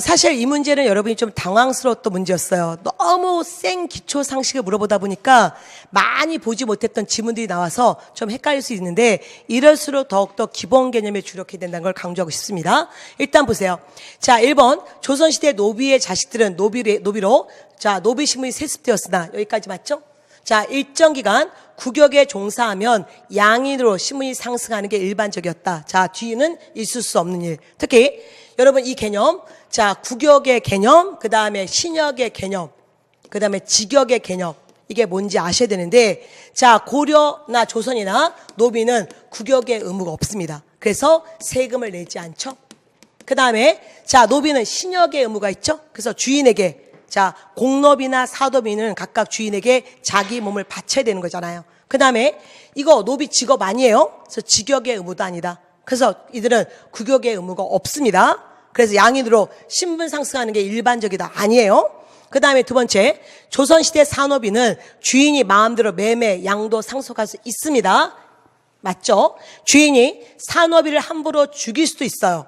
Speaker 1: 사실 이 문제는 여러분이 좀 당황스러웠던 문제였어요. 너무 센 기초 상식을 물어보다 보니까 많이 보지 못했던 지문들이 나와서 좀 헷갈릴 수 있는데, 이럴수록 더욱더 기본 개념에 주력해야 된다는 걸 강조하고 싶습니다. 일단 보세요. 자, 1번, 조선시대 노비의 자식들은 노비로, 자, 노비 신분이 세습되었으나, 여기까지 맞죠? 자, 일정 기간 국역에 종사하면 양인으로 신분이 상승하는 게 일반적이었다. 자, 뒤는 있을 수 없는 일. 특히 여러분 이 개념, 자, 국역의 개념, 그 다음에 신역의 개념, 그 다음에 직역의 개념, 이게 뭔지 아셔야 되는데, 자, 고려나 조선이나 노비는 국역의 의무가 없습니다. 그래서 세금을 내지 않죠. 그 다음에 자, 노비는 신역의 의무가 있죠. 그래서 주인에게, 자, 공노비나 사도비는 각각 주인에게 자기 몸을 바쳐야 되는 거잖아요. 그 다음에 이거 노비 직업 아니에요. 그래서 직역의 의무도 아니다. 그래서 이들은 국역의 의무가 없습니다. 그래서 양인으로 신분 상승하는 게 일반적이다. 아니에요. 그 다음에 두 번째, 조선시대 산업인은 주인이 마음대로 매매, 양도 상속할 수 있습니다. 맞죠? 주인이 산업인을 함부로 죽일 수도 있어요.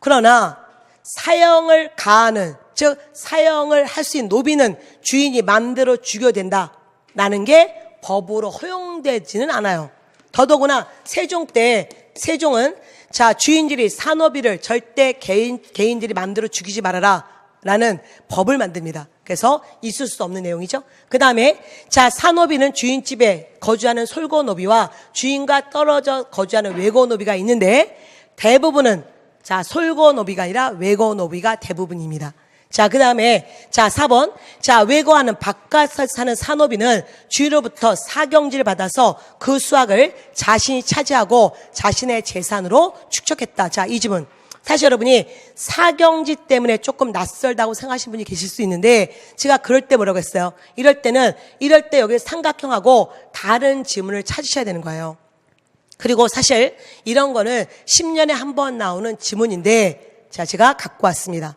Speaker 1: 그러나 사형을 가하는, 즉 사형을 할 수 있는 노비는 주인이 마음대로 죽여도 된다라는 게 법으로 허용되지는 않아요. 더더구나 세종 때, 세종은 자, 주인들이 산업인을 절대 개인들이 마음대로 죽이지 말아라 라는 법을 만듭니다. 그래서 있을 수 없는 내용이죠. 그 다음에 자, 산업인은 주인집에 거주하는 솔고노비와 주인과 떨어져 거주하는 외고노비가 있는데, 대부분은 자, 솔고노비가 아니라 외고노비가 대부분입니다. 자, 그 다음에 자, 4번. 자, 외고하는 바깥에 사는 산업인은 주인으로부터 사경지를 받아서 그 수확을 자신이 차지하고 자신의 재산으로 축적했다. 자, 이 지문. 사실 여러분이 사경지 때문에 조금 낯설다고 생각하시는 분이 계실 수 있는데, 제가 그럴 때 뭐라고 했어요? 이럴 때 여기 삼각형하고 다른 지문을 찾으셔야 되는 거예요. 그리고 사실 이런 거는 10년에 한 번 나오는 지문인데, 자, 제가 갖고 왔습니다.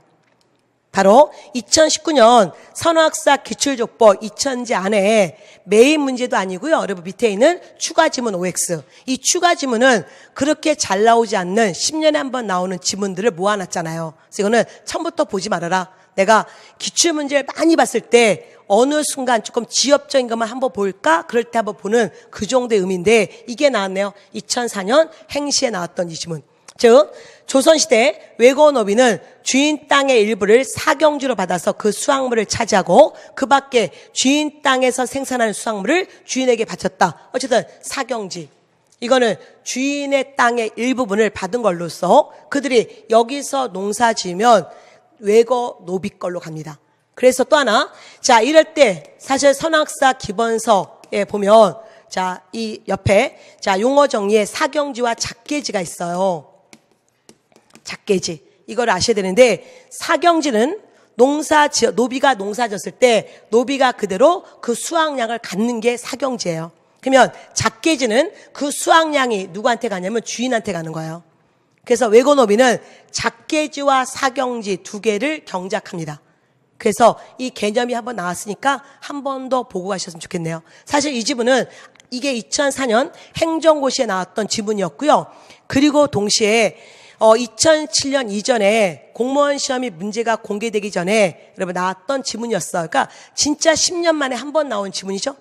Speaker 1: 바로 2019년 선호학사 기출족보 2000제 안에 메인 문제도 아니고요. 여러분 밑에 있는 추가 지문 OX. 이 추가 지문은 그렇게 잘 나오지 않는 10년에 한 번 나오는 지문들을 모아놨잖아요. 그래서 이거는 처음부터 보지 말아라. 내가 기출문제를 많이 봤을 때 어느 순간 조금 지엽적인 것만 한번 볼까? 그럴 때 한번 보는 그 정도의 의미인데, 이게 나왔네요. 2004년 행시에 나왔던 이 지문. 즉 조선시대 외고노비는 주인 땅의 일부를 사경지로 받아서 그 수확물을 차지하고 그 밖에 주인 땅에서 생산하는 수확물을 주인에게 바쳤다. 어쨌든 사경지. 이거는 주인의 땅의 일부분을 받은 걸로써 그들이 여기서 농사 지으면 외고노비 걸로 갑니다. 그래서 또 하나, 자, 이럴 때 사실 선학사 기본서에 보면 자, 이 옆에 자, 용어 정리에 사경지와 작계지가 있어요. 작계지. 이걸 아셔야 되는데, 사경지는 노비가 농사 졌을 때 노비가 그대로 그 수확량을 갖는 게 사경지예요. 그러면 작계지는 그 수확량이 누구한테 가냐면 주인한테 가는 거예요. 그래서 외고노비는 작계지와 사경지 두 개를 경작합니다. 그래서 이 개념이 한번 나왔으니까 한 번 더 보고 가셨으면 좋겠네요. 사실 이 지문은 이게 2004년 행정고시에 나왔던 지문이었고요. 그리고 동시에 2007년 이전에 공무원 시험이 문제가 공개되기 전에 여러분 나왔던 지문이었어요. 그러니까 진짜 10년 만에 한 번 나온 지문이죠.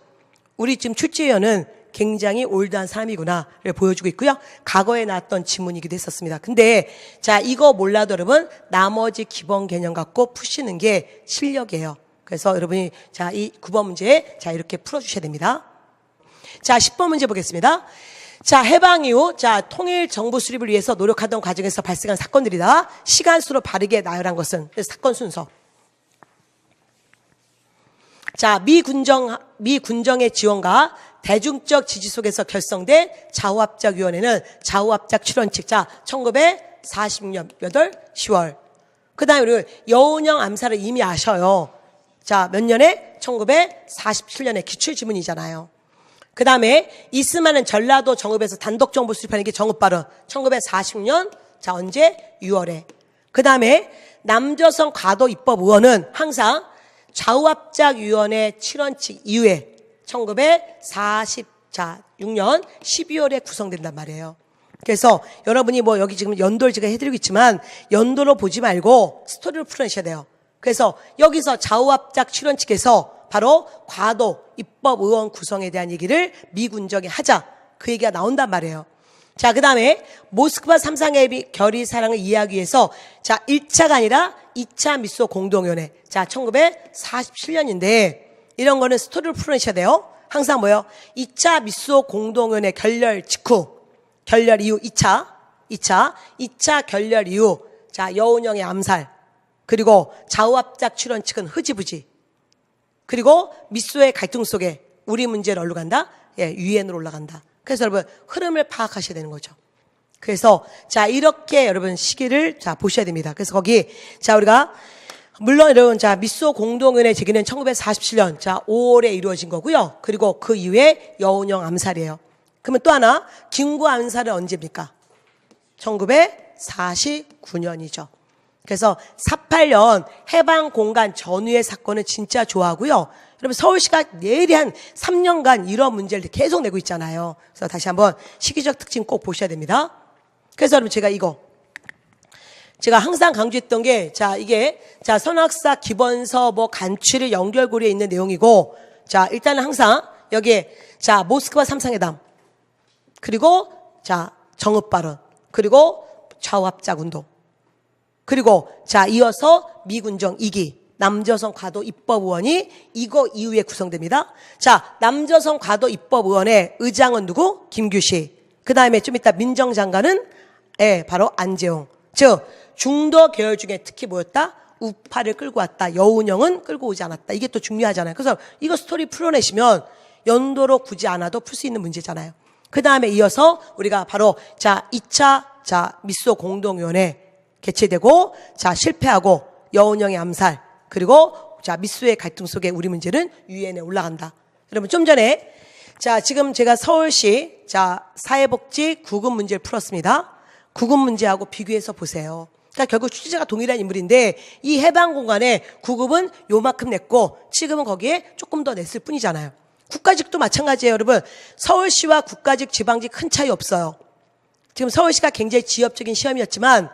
Speaker 1: 우리 지금 출제위원은 굉장히 올드한 사람이구나를 보여주고 있고요. 과거에 나왔던 지문이기도 했었습니다. 근데 자, 이거 몰라도 여러분 나머지 기본 개념 갖고 푸시는 게 실력이에요. 그래서 여러분이 자, 이 9번 문제 자, 이렇게 풀어주셔야 됩니다. 자, 10번 문제 보겠습니다. 자, 해방 이후 자, 통일 정부 수립을 위해서 노력하던 과정에서 발생한 사건들이다. 시간수로 바르게 나열한 것은 사건 순서. 자, 미 군정의 지원과 대중적 지지 속에서 결성된 좌우합작위원회는 좌우합작 출원칙. 자, 1940년 8월 10월. 그 다음에 우리 여운형 암살을 이미 아셔요. 자, 몇 년에? 1947년에 기출지문이잖아요. 그 다음에 이스만은 전라도 정읍에서 단독 정부 수립하는 게 정읍발언. 1940년, 자, 언제? 6월에. 그 다음에 남조선 과도 입법 의원은 항상 좌우합작위원회 7원칙 이후에 1946년 12월에 구성된단 말이에요. 그래서 여러분이 뭐 여기 지금 연도를 제가 해드리고 있지만 연도로 보지 말고 스토리를 풀어내셔야 돼요. 그래서 여기서 좌우합작 7원칙에서 바로 과도 입법 의원 구성에 대한 얘기를 미군정이 하자. 그 얘기가 나온단 말이에요. 자, 그 다음에 모스크바 삼상회의 결의 사항을 이해하기 위해서 자, 1차가 아니라 2차 미소 공동위원회. 자, 1947년인데 이런 거는 스토리를 풀어내셔야 돼요. 항상 뭐예요? 2차 미소 공동위원회 결렬 직후, 결렬 이후 2차 결렬 이후 자, 여운형의 암살, 그리고 좌우합작 출원칙은 흐지부지, 그리고 미소의 갈등 속에 우리 문제는 어디로 간다? 예, 유엔으로 올라간다. 그래서 여러분 흐름을 파악하셔야 되는 거죠. 그래서 자, 이렇게 여러분 시기를 자, 보셔야 됩니다. 그래서 거기 자, 우리가 물론 여러분 자, 미소 공동위원회 제기는 1947년 자, 5월에 이루어진 거고요. 그리고 그 이후에 여운형 암살이에요. 그러면 또 하나 김구 암살은 언제입니까? 1949년이죠. 그래서 48년 해방 공간 전후의 사건은 진짜 좋아하고요. 여러분 서울시가 내일이 한 3년간 이런 문제를 계속 내고 있잖아요. 그래서 다시 한번 시기적 특징 꼭 보셔야 됩니다. 그래서 여러분 제가 항상 강조했던 게 자, 이게 자, 선악사 기본서 뭐 간추릴 연결고리에 있는 내용이고 자, 일단은 항상 여기에 자, 모스크바 삼상회담, 그리고 자, 정읍발언, 그리고 좌우합작 운동, 그리고 자, 이어서 미군정 2기 남조선 과도 입법의원이 이거 이후에 구성됩니다. 자, 남조선 과도 입법의원의 의장은 누구? 김규식. 그 다음에 좀 이따 민정장관은 바로 안재홍. 즉 중도 계열 중에 특히 뭐였다? 우파를 끌고 왔다. 여운형은 끌고 오지 않았다. 이게 또 중요하잖아요. 그래서 이거 스토리 풀어내시면 연도로 굳이 않아도 풀 수 있는 문제잖아요. 그 다음에 이어서 우리가 바로 자, 2차 자, 미소 공동위원회 개최되고 자, 실패하고 여운형의 암살, 그리고 자, 미소의 갈등 속에 우리 문제는 유엔에 올라간다. 여러분 좀 전에 자, 지금 제가 서울시 자, 사회복지 구급 문제를 풀었습니다. 구급 문제하고 비교해서 보세요. 그러니까 결국 취지가 동일한 인물인데 이 해방 공간에 구급은 요만큼 냈고 지금은 거기에 조금 더 냈을 뿐이잖아요. 국가직도 마찬가지예요, 여러분. 서울시와 국가직, 지방직 큰 차이 없어요. 지금 서울시가 굉장히 지엽적인 시험이었지만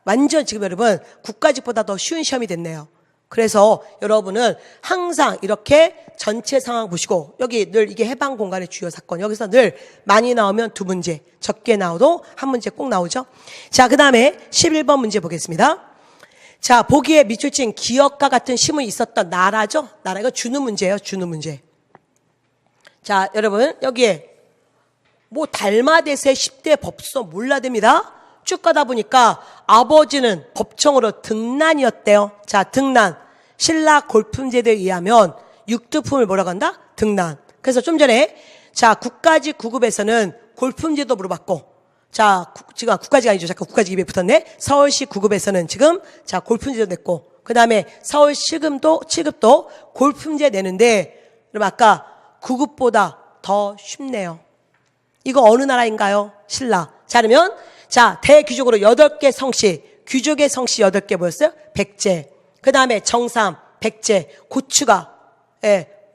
Speaker 1: 완전 지금 여러분 국가직보다 더 쉬운 시험이 됐네요. 그래서 여러분은 항상 이렇게 전체 상황 보시고 여기 늘 이게 해방 공간의 주요 사건, 여기서 늘 많이 나오면 2문제, 적게 나와도 1문제 꼭 나오죠. 자, 그 다음에 11번 문제 보겠습니다. 자, 보기에 밑줄친 기억과 같은 시문이 있었던 나라죠. 나라, 이거 주는 문제예요. 주는 문제. 자, 여러분 여기에 뭐 달마대세 10대 법소 몰라 됩니다. 쭉 가다 보니까 아버지는 법청으로 등난이었대요. 자, 등난. 신라 골품제도에 의하면 육두품을 뭐라고 한다? 등난. 그래서 좀 전에 자, 국가직 구급에서는 골품제도 물어봤고 자, 지금 국가직 아니죠. 잠깐 국가직 입에 붙었네. 서울시 구급에서는 지금 자, 골품제도 냈고 그 다음에 서울 시급도 골품제 내는데 그럼 아까 구급보다 더 쉽네요. 이거 어느 나라인가요? 신라. 자, 그러면 자, 대귀족으로 8개 성씨, 귀족의 성씨 8개 뭐였어요? 백제. 그 다음에 정삼, 백제, 고추가,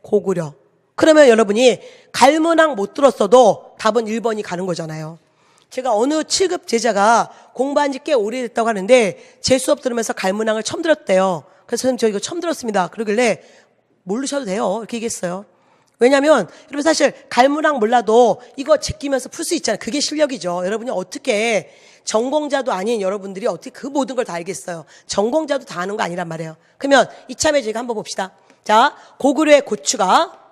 Speaker 1: 고구려. 그러면 여러분이 갈문항 못 들었어도 답은 1번이 가는 거잖아요. 제가 어느 7급 제자가 공부한 지 꽤 오래됐다고 하는데 제 수업 들으면서 갈문항을 처음 들었대요. 그래서 선생님 저 이거 처음 들었습니다. 그러길래 모르셔도 돼요. 이렇게 얘기했어요. 왜냐면 여러분 사실 갈문항 몰라도 이거 제끼면서 풀 수 있잖아요. 그게 실력이죠. 여러분이 어떻게 전공자도 아닌 여러분들이 어떻게 그 모든 걸 다 알겠어요. 전공자도 다 아는 거 아니란 말이에요. 그러면 이참에 저희가 한번 봅시다. 자, 고구려의 고추가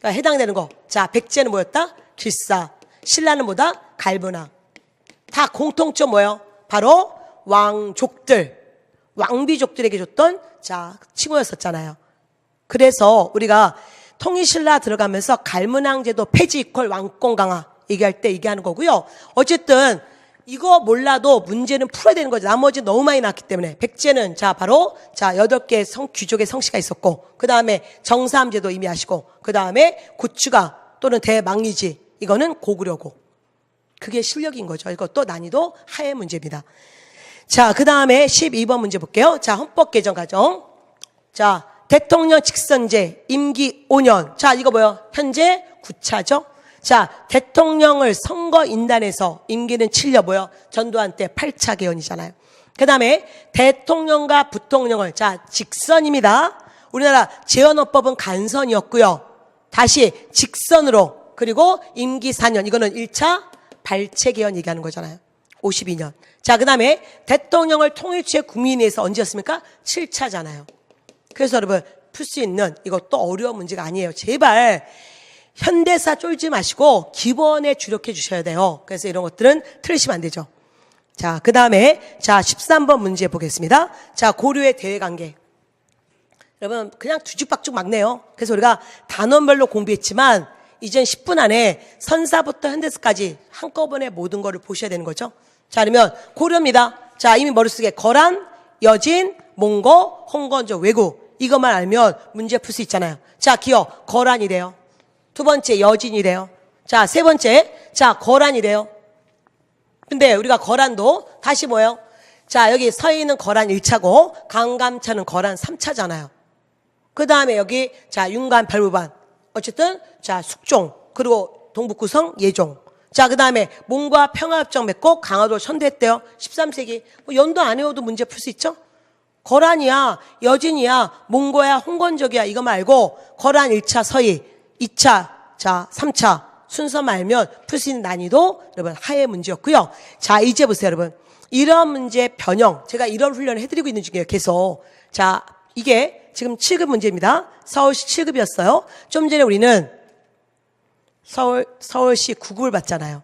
Speaker 1: 해당되는 거. 자, 백제는 뭐였다? 길사. 신라는 뭐다? 갈문항. 다 공통점 뭐예요? 바로 왕족들, 왕비족들에게 줬던 자 칭호였었잖아요. 그래서 우리가 통일신라 들어가면서 갈문항 제도 폐지 이퀄 왕권 강화 얘기할 때 얘기하는 거고요. 어쨌든 이거 몰라도 문제는 풀어야 되는 거죠. 나머지 너무 많이 나왔기 때문에. 백제는 자 바로 자 8개 귀족의 성씨가 있었고, 그 다음에 정사함 제도 이미 아시고, 그 다음에 고추가 또는 대망리지, 이거는 고구려고. 그게 실력인 거죠. 이것도 난이도 하의 문제입니다. 자, 그 다음에 12번 문제 볼게요. 자, 헌법 개정 과정. 자, 대통령 직선제 임기 5년. 자, 이거 뭐예요? 현재 9차죠. 자, 대통령을 선거인단에서 임기는 7년 뭐예요? 전두환 때 8차 개헌이잖아요. 그 다음에 대통령과 부통령을 자, 직선입니다. 우리나라 재헌헌법은 간선이었고요. 다시 직선으로, 그리고 임기 4년. 이거는 1차 발췌 개헌 얘기하는 거잖아요. 52년. 자, 그 다음에 대통령을 통일주의 국민회의에서 언제였습니까? 7차잖아요. 그래서 여러분 풀 수 있는 이것도 어려운 문제가 아니에요. 제발 현대사 쫄지 마시고 기본에 주력해 주셔야 돼요. 그래서 이런 것들은 틀리시면 안 되죠. 자, 그 다음에 자 13번 문제 보겠습니다. 자, 고려의 대외관계. 여러분 그냥 뒤죽박죽 막네요. 그래서 우리가 단원별로 공부했지만 이젠 10분 안에 선사부터 현대사까지 한꺼번에 모든 거를 보셔야 되는 거죠. 자, 그러면 고려입니다. 자, 이미 머릿속에 거란, 여진, 몽고, 홍건조, 왜구 이것만 알면 문제 풀 수 있잖아요. 자, 기억 거란이래요. 두 번째 여진이래요. 자, 세 번째 자 거란이래요. 근데 우리가 거란도 다시 뭐예요? 자, 여기 서인은 거란 1차고 강감차는 거란 3차잖아요. 그 다음에 여기 자 윤관 별무반 어쨌든 자 숙종 그리고 동북구성 예종. 자, 그 다음에 몽고와 평화협정 맺고 강화도를 선대했대요. 13세기. 뭐 연도 안 외워도 문제 풀 수 있죠? 거란이야, 여진이야, 몽고야, 홍건적이야 이거만 알고 거란 1차 서희, 2차, 자 3차 순서만 알면 풀 수 있는 난이도 여러분 하의 문제였고요. 자, 이제 보세요 여러분. 이런 문제 변형, 제가 이런 훈련을 해드리고 있는 중이에요. 계속. 자, 이게 지금 7급 문제입니다. 서울시 7급이었어요. 좀 전에 우리는 서울시 9급을 봤잖아요.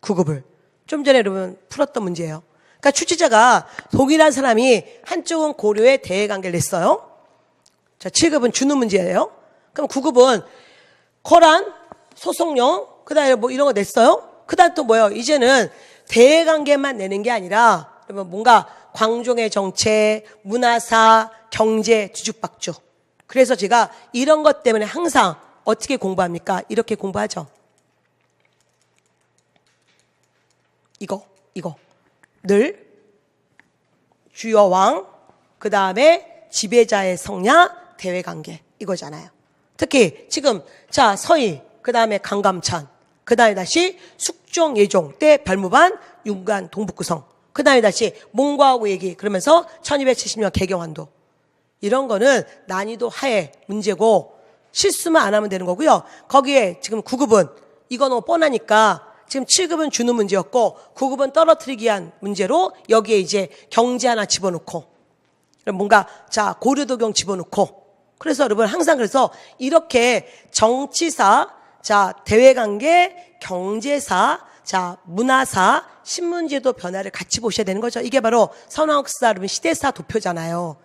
Speaker 1: 9급을. 좀 전에 여러분 풀었던 문제예요. 그러니까 출제자가 동일한 사람이 한쪽은 고려의 대외관계를 냈어요. 자, 7급은 주는 문제예요. 그럼 9급은 거란, 소송령, 그 다음에 뭐 이런 거 냈어요. 그 다음 또 뭐예요? 이제는 대외관계만 내는 게 아니라 그러면 뭔가 광종의 정책, 문화사, 경제, 뒤죽박죽. 그래서 제가 이런 것 때문에 항상 어떻게 공부합니까? 이렇게 공부하죠. 이거. 늘 주여 왕, 그 다음에 지배자의 성야, 대외관계 이거잖아요. 특히 지금 자 서희, 그 다음에 강감찬, 그 다음에 다시 숙종 예종 때 별무반, 윤관 동북구성, 그 다음에 다시 몽고하고 얘기 그러면서 1270년 개경환도. 이런 거는 난이도 하에 문제고 실수만 안 하면 되는 거고요. 거기에 지금 9급은 이거 너무 뻔하니까 지금 7급은 주는 문제였고 9급은 떨어뜨리기 위한 문제로 여기에 이제 경제 하나 집어넣고 뭔가 자 고려도경 집어넣고. 그래서 여러분 항상 그래서 이렇게 정치사, 자 대외관계, 경제사, 자 문화사, 신문제도 변화를 같이 보셔야 되는 거죠. 이게 바로 선왕국사 여러분 시대사 도표잖아요.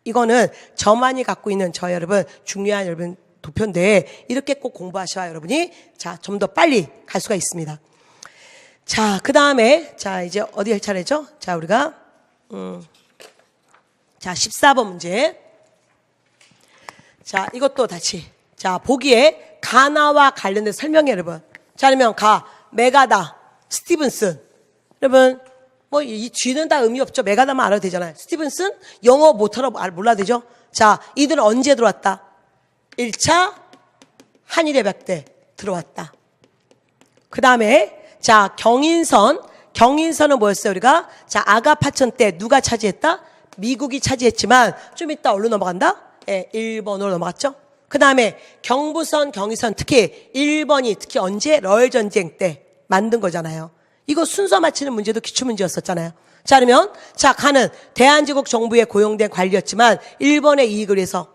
Speaker 1: 이거는 저만이 갖고 있는 저 여러분 중요한 여러분 도표인데 이렇게 꼭 공부하셔야 여러분이 자 좀 더 빨리 갈 수가 있습니다. 자, 그 다음에 자 이제 어디 할 차례죠? 자 우리가 자 14번 문제. 자 이것도 다시 자 보기에 가나와 관련된 설명해 여러분. 자 그러면 메가다, 스티븐슨. 여러분 뭐 이 G는 다 의미 없죠. 메가다만 알아도 되잖아요. 스티븐슨 영어 못하러 몰라도 되죠. 자 이들은 언제 들어왔다? 1차 한일협약 때 들어왔다. 그 다음에 자, 경인선은 뭐였어요, 우리가? 자, 아가파천 때 누가 차지했다? 미국이 차지했지만, 좀 이따 어디로 넘어간다? 예, 일본으로 넘어갔죠? 그 다음에 경부선, 경의선, 특히 일본이 특히 언제? 러일전쟁 때 만든 거잖아요. 이거 순서 맞히는 문제도 기출문제였었잖아요. 자, 그러면, 자, 가는 대한제국 정부에 고용된 관리였지만, 일본의 이익을 위해서,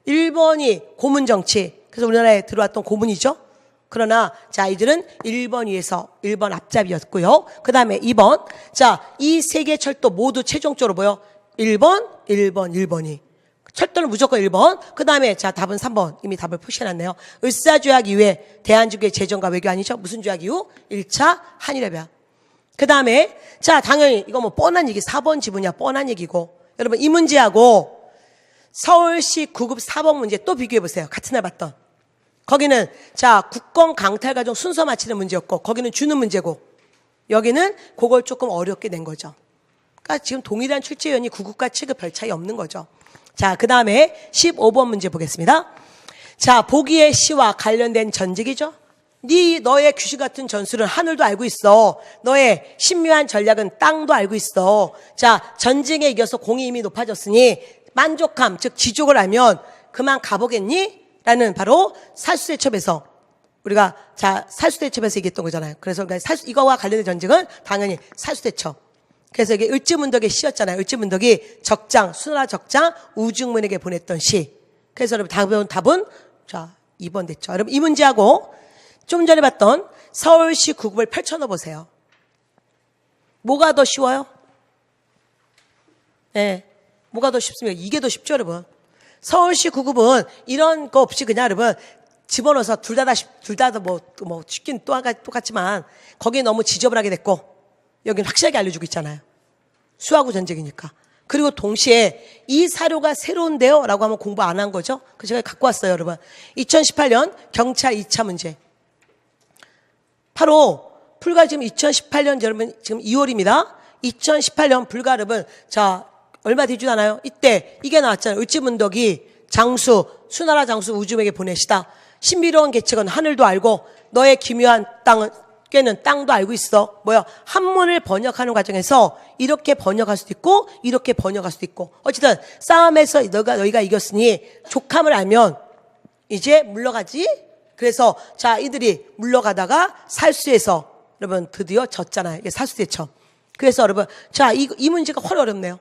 Speaker 1: 일본이 고문 정치, 그래서 우리나라에 들어왔던 고문이죠. 그러나, 자, 이들은 일본 위에서, 일본 앞잡이였고요. 그 다음에 2번. 자, 이 세 개 철도 모두 최종적으로 뭐요? 일본이. 철도는 무조건 1번. 그 다음에, 자, 답은 3번. 이미 답을 표시해놨네요. 을사조약 이후에 대한민국의 재정과 외교 아니죠? 무슨 조약 이후? 1차 한일협약. 그 다음에, 자, 당연히, 이거 뭐 뻔한 얘기, 4번 지분이야. 뻔한 얘기고. 여러분, 이 문제하고 서울시 9급 4번 문제 또 비교해보세요. 같은 날 봤던. 거기는, 자, 국공 강탈 과정 순서 맞히는 문제였고, 거기는 주는 문제고, 여기는 그걸 조금 어렵게 낸 거죠. 그러니까 지금 동일한 출제위원이 9급과 7급 별 차이 없는 거죠. 자, 그 다음에 15번 문제 보겠습니다. 자, 보기의 시와 관련된 전직이죠. 너의 귀신 같은 전술은 하늘도 알고 있어. 너의 신묘한 전략은 땅도 알고 있어. 자, 전쟁에 이겨서 공이 이미 높아졌으니 만족함, 즉 지족을 알면 그만 가보겠니? 라는 바로 살수대첩에서 우리가 자 살수대첩에서 얘기했던 거잖아요. 그래서 이거와 관련된 전쟁은 당연히 살수대첩. 그래서 이게 을지문덕의 시였잖아요. 을지문덕이 적장, 수나라 적장 우중문에게 보냈던 시. 그래서 여러분 답은 자 2번 됐죠. 여러분 이 문제하고 좀 전에 봤던 서울시 9급을 펼쳐놓어 보세요. 뭐가 더 쉬워요? 네, 뭐가 더 쉽습니까? 이게 더 쉽죠, 여러분. 서울시 9급은 이런 거 없이 그냥 여러분 집어넣어서 둘 다 뭐 쉽긴 똑같지만 거기에 너무 지저분하게 됐고 여기는 확실하게 알려주고 있잖아요. 수하고 전쟁이니까. 그리고 동시에 이 사료가 새로운데요? 라고 하면 공부 안 한 거죠. 그래서 제가 갖고 왔어요, 여러분. 2018년 경찰 2차 문제. 바로 불과 지금 2018년 여러분 지금 2월입니다. 2018년 불과 여러분 자 얼마 되지도 않아요. 이때 이게 나왔잖아요. 을지문덕이 장수 수나라 장수 우중에게 보내시다. 신비로운 계책은 하늘도 알고 너의 기묘한 땅은 꾀는 땅도 알고 있어. 뭐야? 한문을 번역하는 과정에서 이렇게 번역할 수도 있고 이렇게 번역할 수도 있고 어쨌든 싸움에서 너희가 이겼으니 족함을 알면 이제 물러가지. 그래서 자 이들이 물러가다가 살수에서 여러분 드디어 졌잖아요. 이게 살수대첩. 그래서 여러분 자 이 문제가 훨 어렵네요.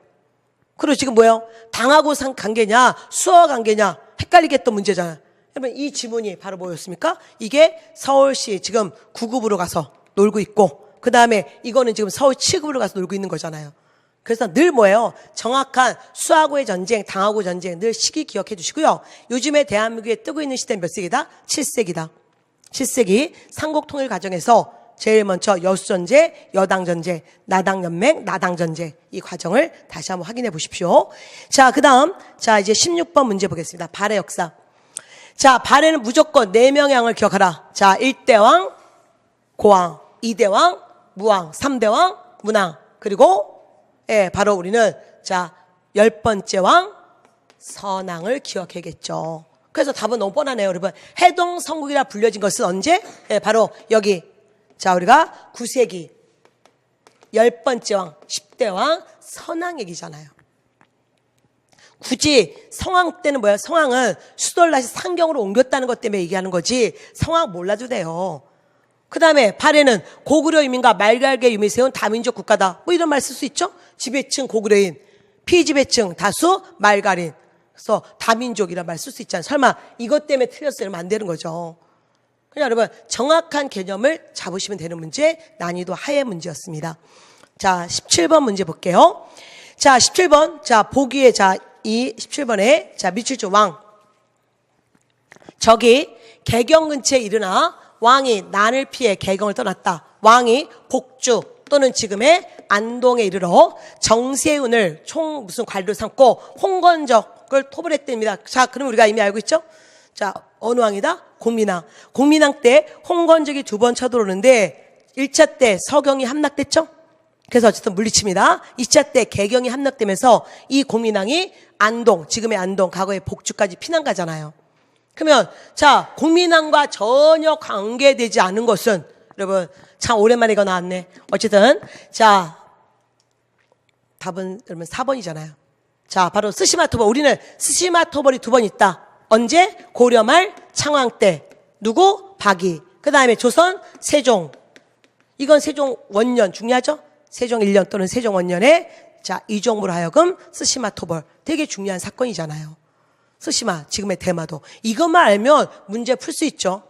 Speaker 1: 그리고 지금 뭐예요? 당하고 관계냐 수어와 관계냐 헷갈리게 했던 문제잖아요. 여러분 이 지문이 바로 뭐였습니까? 이게 서울시 지금 9급으로 가서 놀고 있고 그 다음에 이거는 지금 서울 7급으로 가서 놀고 있는 거잖아요. 그래서 늘 뭐예요? 정확한 수하고의 전쟁, 당하고 전쟁 늘 시기 기억해 주시고요. 요즘에 대한민국에 뜨고 있는 시대는 몇 세기다? 7세기다. 7세기 삼국통일 과정에서 제일 먼저 여수전제, 여당전제, 나당연맹, 나당전제 이 과정을 다시 한번 확인해 보십시오. 자, 그 다음 자 이제 16번 문제 보겠습니다. 발해 역사. 자, 발해는 무조건 4명의 왕을 기억하라. 자, 1대왕, 고왕, 2대왕, 무왕, 3대왕, 문왕. 그리고 예, 바로 우리는 자 10번째 왕 선왕을 기억해야겠죠. 그래서 답은 너무 뻔하네요, 여러분. 해동성국이라 불려진 것은 언제? 예, 바로 여기. 자, 우리가 9세기 10번째 왕, 10대 왕 선왕 얘기잖아요. 굳이 성왕 때는 뭐야? 성왕은 수도를 다시 상경으로 옮겼다는 것 때문에 얘기하는 거지 성왕 몰라도 돼요. 그 다음에 발해는 고구려 유민과 말갈계 유민이 세운 다민족 국가다. 뭐 이런 말 쓸 수 있죠? 지배층 고구려인, 피지배층 다수 말갈인. 그래서 다민족이란 말 쓸 수 있잖아요. 설마 이것 때문에 틀렸어요? 이러면 안 되는 거죠. 그냥 여러분 정확한 개념을 잡으시면 되는 문제, 난이도 하의 문제였습니다. 자, 17번 문제 볼게요. 자, 17번. 자, 보기에 이 17번에 자 밀칠조 왕. 적이 개경 근처에 이르나 왕이 난을 피해 개경을 떠났다. 왕이 복주 또는 지금의 안동에 이르러 정세운을 무슨 관리로 삼고 홍건적을 토벌했답니다. 자, 그럼 우리가 이미 알고 있죠? 자, 어느 왕이다? 공민왕. 공민왕 때 홍건적이 2번 쳐들어오는데 1차 때 서경이 함락됐죠? 그래서 어쨌든 물리칩니다. 2차 때 개경이 함락되면서 이 공민왕이 안동, 지금의 안동, 과거의 복주까지 피난 가잖아요. 그러면 자 공민왕과 전혀 관계되지 않은 것은 여러분 참 오랜만에 이거 나왔네. 어쨌든 자 답은 여러분 4번이잖아요. 자 바로 스시마토벌. 우리는 스시마토벌이 2번 있다. 언제? 고려 말 창왕 때. 누구? 박이. 그 다음에 조선 세종. 이건 세종 원년 중요하죠? 세종 1년 또는 세종 원년에 자 이종으로 하여금 스시마토벌. 되게 중요한 사건이잖아요. 스시마 지금의 대마도. 이것만 알면 문제 풀 수 있죠.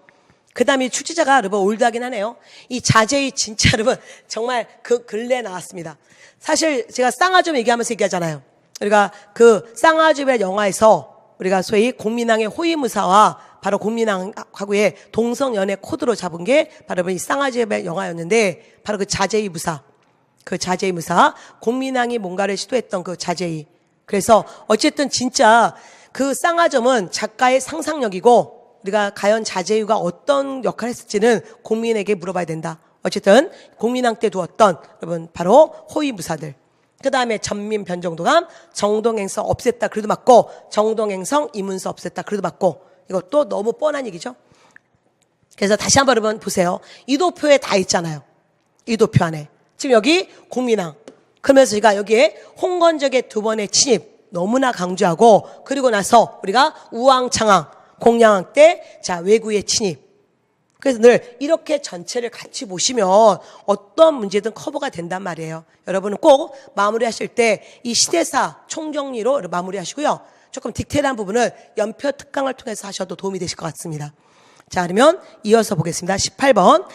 Speaker 1: 그 다음에 출제자가 여러분 올드하긴 하네요. 이 자제의 진짜 여러분 정말 그 근래에 나왔습니다. 사실 제가 쌍화점 얘기하면서 얘기하잖아요. 우리가 그 쌍화점의 영화에서 우리가 소위 공민왕의 호위무사와 바로 공민왕하고의 동성연애 코드로 잡은 게 바로 이 쌍화점의 영화였는데 바로 그 자제의 무사. 그 자제의 무사. 공민왕이 뭔가를 시도했던 그 자제의. 그래서 어쨌든 진짜 그 쌍화점은 작가의 상상력이고 우리가 과연 자제유가 어떤 역할을 했을지는 국민에게 물어봐야 된다. 어쨌든 공민왕 때 두었던 여러분 바로 호위무사들. 그 다음에 전민 변정도감 정동행성 없앴다 그래도 맞고 정동행성 이문서 없앴다 그래도 맞고 이것도 너무 뻔한 얘기죠. 그래서 다시 한번 여러분 보세요. 이도표에 다 있잖아요. 이도표 안에. 지금 여기 공민왕. 그러면서 우리가 여기에 홍건적의 2번의 침입 너무나 강조하고 그리고 나서 우리가 우왕창왕 공양왕 때 자 외구의 침입. 그래서 늘 이렇게 전체를 같이 보시면 어떤 문제든 커버가 된단 말이에요. 여러분은 꼭 마무리하실 때 이 시대사 총정리로 마무리하시고요. 조금 디테일한 부분을 연표 특강을 통해서 하셔도 도움이 되실 것 같습니다. 자 그러면 이어서 보겠습니다. 18번.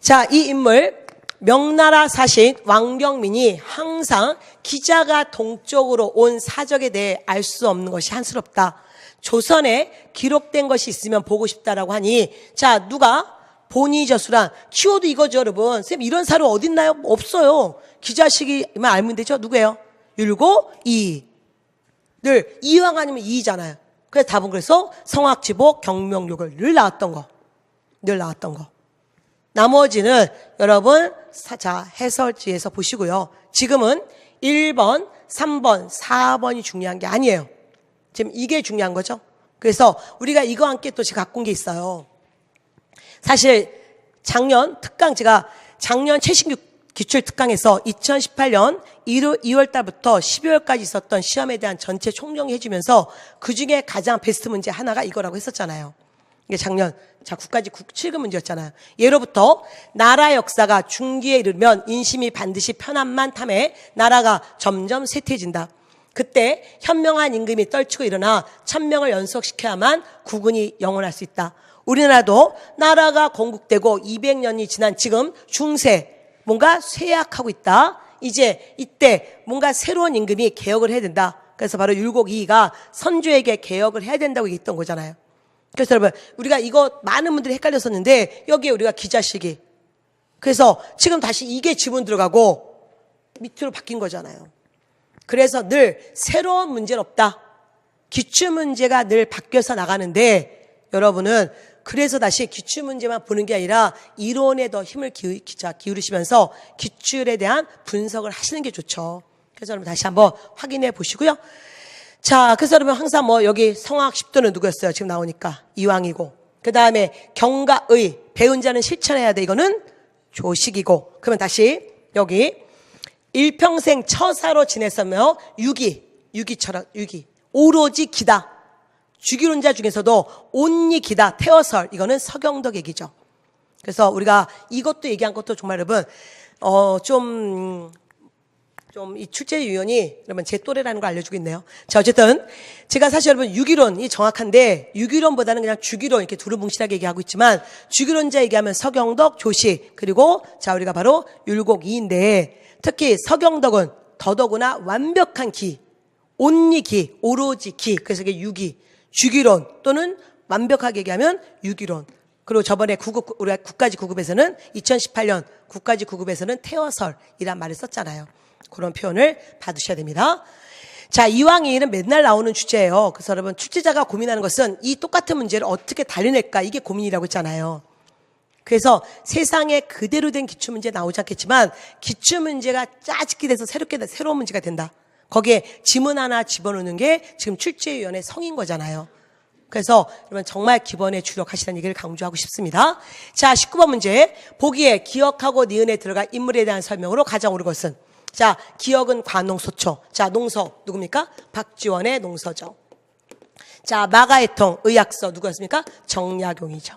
Speaker 1: 자 이 인물 명나라 사신 왕경민이 항상 기자가 동쪽으로 온 사적에 대해 알 수 없는 것이 한스럽다. 조선에 기록된 것이 있으면 보고 싶다라고 하니 자 누가? 본의저수란 키워드 이거죠 여러분. 선생님 이런 사료 어딨나요? 없어요. 기자식이만 알면 되죠. 누구예요? 율곡 이. 늘 이왕 아니면 이잖아요. 그래서 답은 그래서 성악지복 경명록을 늘 나왔던 거. 늘 나왔던 거. 나머지는 여러분 자 해설지에서 보시고요. 지금은 1번, 3번, 4번이 중요한 게 아니에요. 지금 이게 중요한 거죠. 그래서 우리가 이거 함께 또 제가 갖고 온 게 있어요. 사실 작년 특강 제가 작년 최신규 기출 특강에서 2018년 2월 달부터 12월까지 있었던 시험에 대한 전체 총정리 해주면서 그중에 가장 베스트 문제 하나가 이거라고 했었잖아요. 이게 작년 자 9까지 7급 문제였잖아요. 예로부터 나라 역사가 중기에 이르면 인심이 반드시 편안만 탐해 나라가 점점 쇠퇴해진다. 그때 현명한 임금이 떨치고 일어나 천명을 연속시켜야만 국군이 영원할 수 있다. 우리나라도 나라가 건국되고 200년이 지난 지금 중세 뭔가 쇠약하고 있다. 이제 이때 뭔가 새로운 임금이 개혁을 해야 된다. 그래서 바로 율곡 이이가 선조에게 개혁을 해야 된다고 얘기했던 거잖아요. 그래서 여러분 우리가 이거 많은 분들이 헷갈렸었는데 여기에 우리가 기자식이 그래서 지금 다시 이게 지문 들어가고 밑으로 바뀐 거잖아요. 그래서 늘 새로운 문제는 없다. 기출문제가 늘 바뀌어서 나가는데 여러분은 그래서 다시 기출문제만 보는 게 아니라 이론에 더 힘을 기울이시면서 기출에 대한 분석을 하시는 게 좋죠. 그래서 여러분 다시 한번 확인해 보시고요. 자, 그래서 여러분 항상 뭐 여기 성악 10도는 누구였어요? 지금 나오니까 이왕이고 그 다음에 경가의 배운 자는 실천해야 돼. 이거는 조식이고 그러면 다시 여기 일평생 처사로 지냈으며 유기처럼 오로지 기다. 주기론자 중에서도 온리 기다 태어설 이거는 서경덕 얘기죠. 그래서 우리가 이것도 얘기한 것도 정말 여러분 좀 이 출제 유형이 여러분 제 또래라는 걸 알려주고 있네요. 자 어쨌든 제가 사실 여러분 유기론이 정확한데 유기론보다는 그냥 주기론 이렇게 두루뭉실하게 얘기하고 있지만 주기론자 얘기하면 서경덕, 조식 그리고 자 우리가 바로 율곡 이인데 특히 서경덕은 더더구나 완벽한 기, 온리 기, 오로지 기 그래서 이게 유기, 주기론 또는 완벽하게 얘기하면 유기론. 그리고 저번에 우리가 국가지 9급에서는 2018년 국가지 9급에서는 태어설이란 말을 썼잖아요. 그런 표현을 받으셔야 됩니다. 자, 이왕이는 맨날 나오는 주제예요. 그래서 여러분 출제자가 고민하는 것은 이 똑같은 문제를 어떻게 달려낼까 이게 고민이라고 했잖아요. 그래서 세상에 그대로 된 기출문제 나오지 않겠지만 기출문제가 짜집기 돼서 새로운 문제가 된다. 거기에 지문 하나 집어넣는 게 지금 출제위원회 성인 거잖아요. 그래서 여러분 정말 기본에 주력하시라는 얘기를 강조하고 싶습니다. 자, 19번 문제. 보기에 기억하고 니은에 들어갈 인물에 대한 설명으로 가장 옳은 것은? 자, 기억은 관농소초. 자, 농서 누굽니까? 박지원의 농서죠. 자, 마가의통 의학서 누구였습니까? 정약용이죠.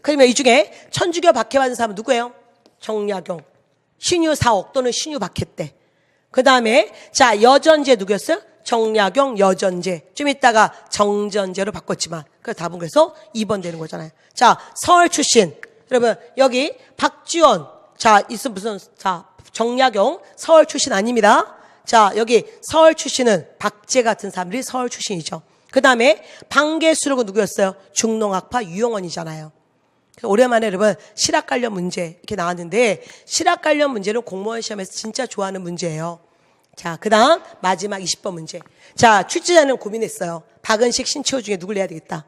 Speaker 1: 그러면 이 중에 천주교 박해받은 사람은 누구예요? 정약용. 신유 사옥 또는 신유 박해 때. 그 다음에 자, 여전제 누구였어요? 정약용 여전제. 좀 이따가 정전제로 바꿨지만 그 답은 그래서 2번 되는 거잖아요. 자, 서울 출신. 여러분 여기 박지원. 자, 있으면 무슨 자, 정약용 서울 출신 아닙니다. 자, 여기 서울 출신은 박제 같은 사람들이 서울 출신이죠. 그 다음에 방계수록은 누구였어요? 중농학파 유영원이잖아요. 오랜만에 여러분 실학 관련 문제 이렇게 나왔는데 실학 관련 문제는 공무원 시험에서 진짜 좋아하는 문제예요. 자, 그 다음 마지막 20번 문제. 자, 출제자는 고민했어요. 박은식, 신치호 중에 누굴 내야 되겠다.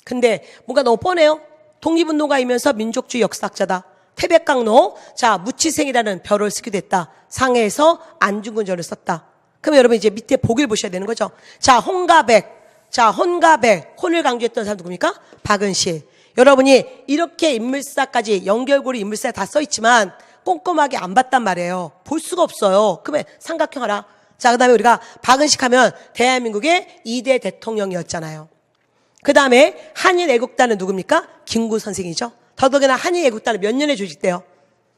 Speaker 1: 근데 뭔가 너무 뻔해요. 독립운동가이면서 민족주의 역사학자다. 태백강로, 자, 무치생이라는 별을 쓰기도 했다. 상해에서 안중근전을 썼다. 그럼 여러분 이제 밑에 보기를 보셔야 되는 거죠. 자, 홍가백. 자, 혼가백. 혼을 강조했던 사람 누굽니까? 박은식. 여러분이 이렇게 인물사까지 연결고리 인물사에 다 써있지만 꼼꼼하게 안 봤단 말이에요. 볼 수가 없어요. 그러면 삼각형 하라. 자, 그 다음에 우리가 박은식 하면 대한민국의 2대 대통령이었잖아요. 그 다음에 한인애국단은 누굽니까? 김구 선생이죠. 더더구나 한인애국단은 몇 년에 조직돼요?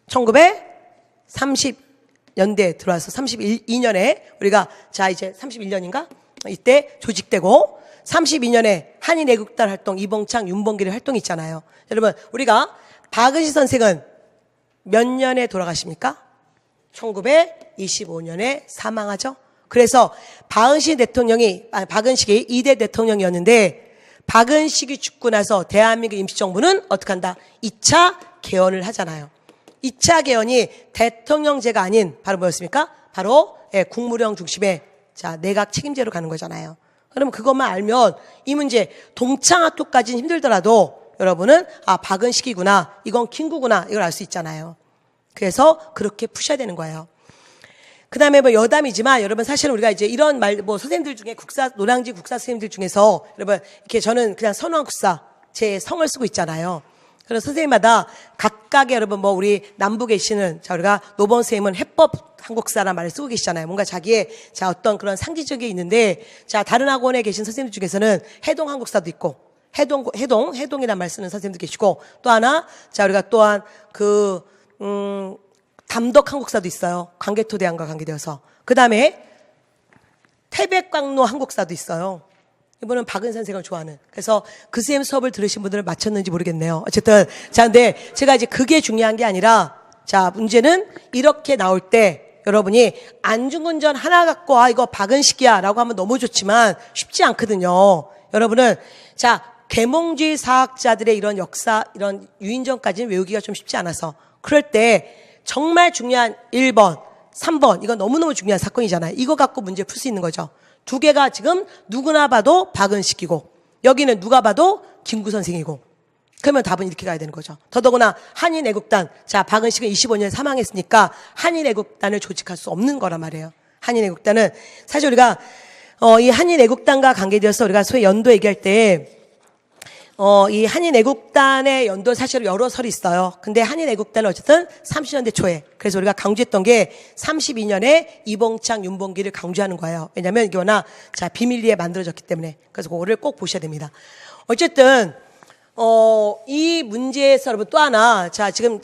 Speaker 1: 1930년대에 들어와서 32년에 우리가 자 이제 31년인가? 이때 조직되고 32년에 한인애국단 활동 이봉창, 윤봉길의 활동이 있잖아요. 여러분 우리가 박은식 선생은 몇 년에 돌아가십니까? 1925년에 사망하죠. 그래서 박은식이 2대 대통령이었는데 박은식이 죽고 나서 대한민국 임시정부는 어떻게 한다? 2차 개헌을 하잖아요. 2차 개헌이 대통령제가 아닌 바로 뭐였습니까? 바로 국무령 중심의 자 내각 책임제로 가는 거잖아요. 그러면 그것만 알면 이 문제 동창학교까지는 힘들더라도 여러분은 아 박은식이구나 이건 김구구나 이걸 알 수 있잖아요. 그래서 그렇게 푸셔야 되는 거예요. 그 다음에 뭐 여담이지만 여러분 사실은 우리가 이제 이런 말 뭐 선생님들 중에 노량진 국사 선생님들 중에서 여러분 이렇게 저는 그냥 선왕 국사 제 성을 쓰고 있잖아요. 그래서 선생님마다 각각의 여러분 뭐 우리 남부 계시는 자 우리가 노범 선생님은 해법 한국사라는 말을 쓰고 계시잖아요. 뭔가 자기의 자 어떤 그런 상징적이 있는데 자 다른 학원에 계신 선생님들 중에서는 해동 한국사도 있고 해동이란 말 쓰는 선생님도 계시고 또 하나 자 우리가 또한 담덕 한국사도 있어요. 광개토대왕과 관계되어서. 그 다음에 태백광로 한국사도 있어요. 이분은 박은 선생을 좋아하는. 그래서 그 선생님 수업을 들으신 분들은 맞췄는지 모르겠네요. 어쨌든 자 근데 제가 이제 그게 중요한 게 아니라 자 문제는 이렇게 나올 때 여러분이 안중근전 하나 갖고 아 이거 박은식이야 라고 하면 너무 좋지만 쉽지 않거든요. 여러분은 자 계몽주의 사학자들의 이런 역사 이런 유인전까지는 외우기가 좀 쉽지 않아서 그럴 때 정말 중요한 1번, 3번 이건 너무너무 중요한 사건이잖아요. 이거 갖고 문제 풀 수 있는 거죠. 두 개가 지금 누구나 봐도 박은식이고 여기는 누가 봐도 김구 선생이고 그러면 답은 이렇게 가야 되는 거죠. 더더구나 한인애국단 자 박은식은 25년에 사망했으니까 한인애국단을 조직할 수 없는 거란 말이에요. 한인애국단은 사실 우리가 이 한인애국단과 관계되어서 우리가 소위 연도 얘기할 때 이 한인애국단의 연도 사실 여러 설이 있어요. 근데 한인애국단은 어쨌든 30년대 초에 그래서 우리가 강조했던 게 32년에 이봉창, 윤봉길을 강조하는 거예요. 왜냐하면 이게 워낙 자 비밀리에 만들어졌기 때문에 그래서 그거를 꼭 보셔야 됩니다. 어쨌든 이 문제에서 여러분 또 하나 지금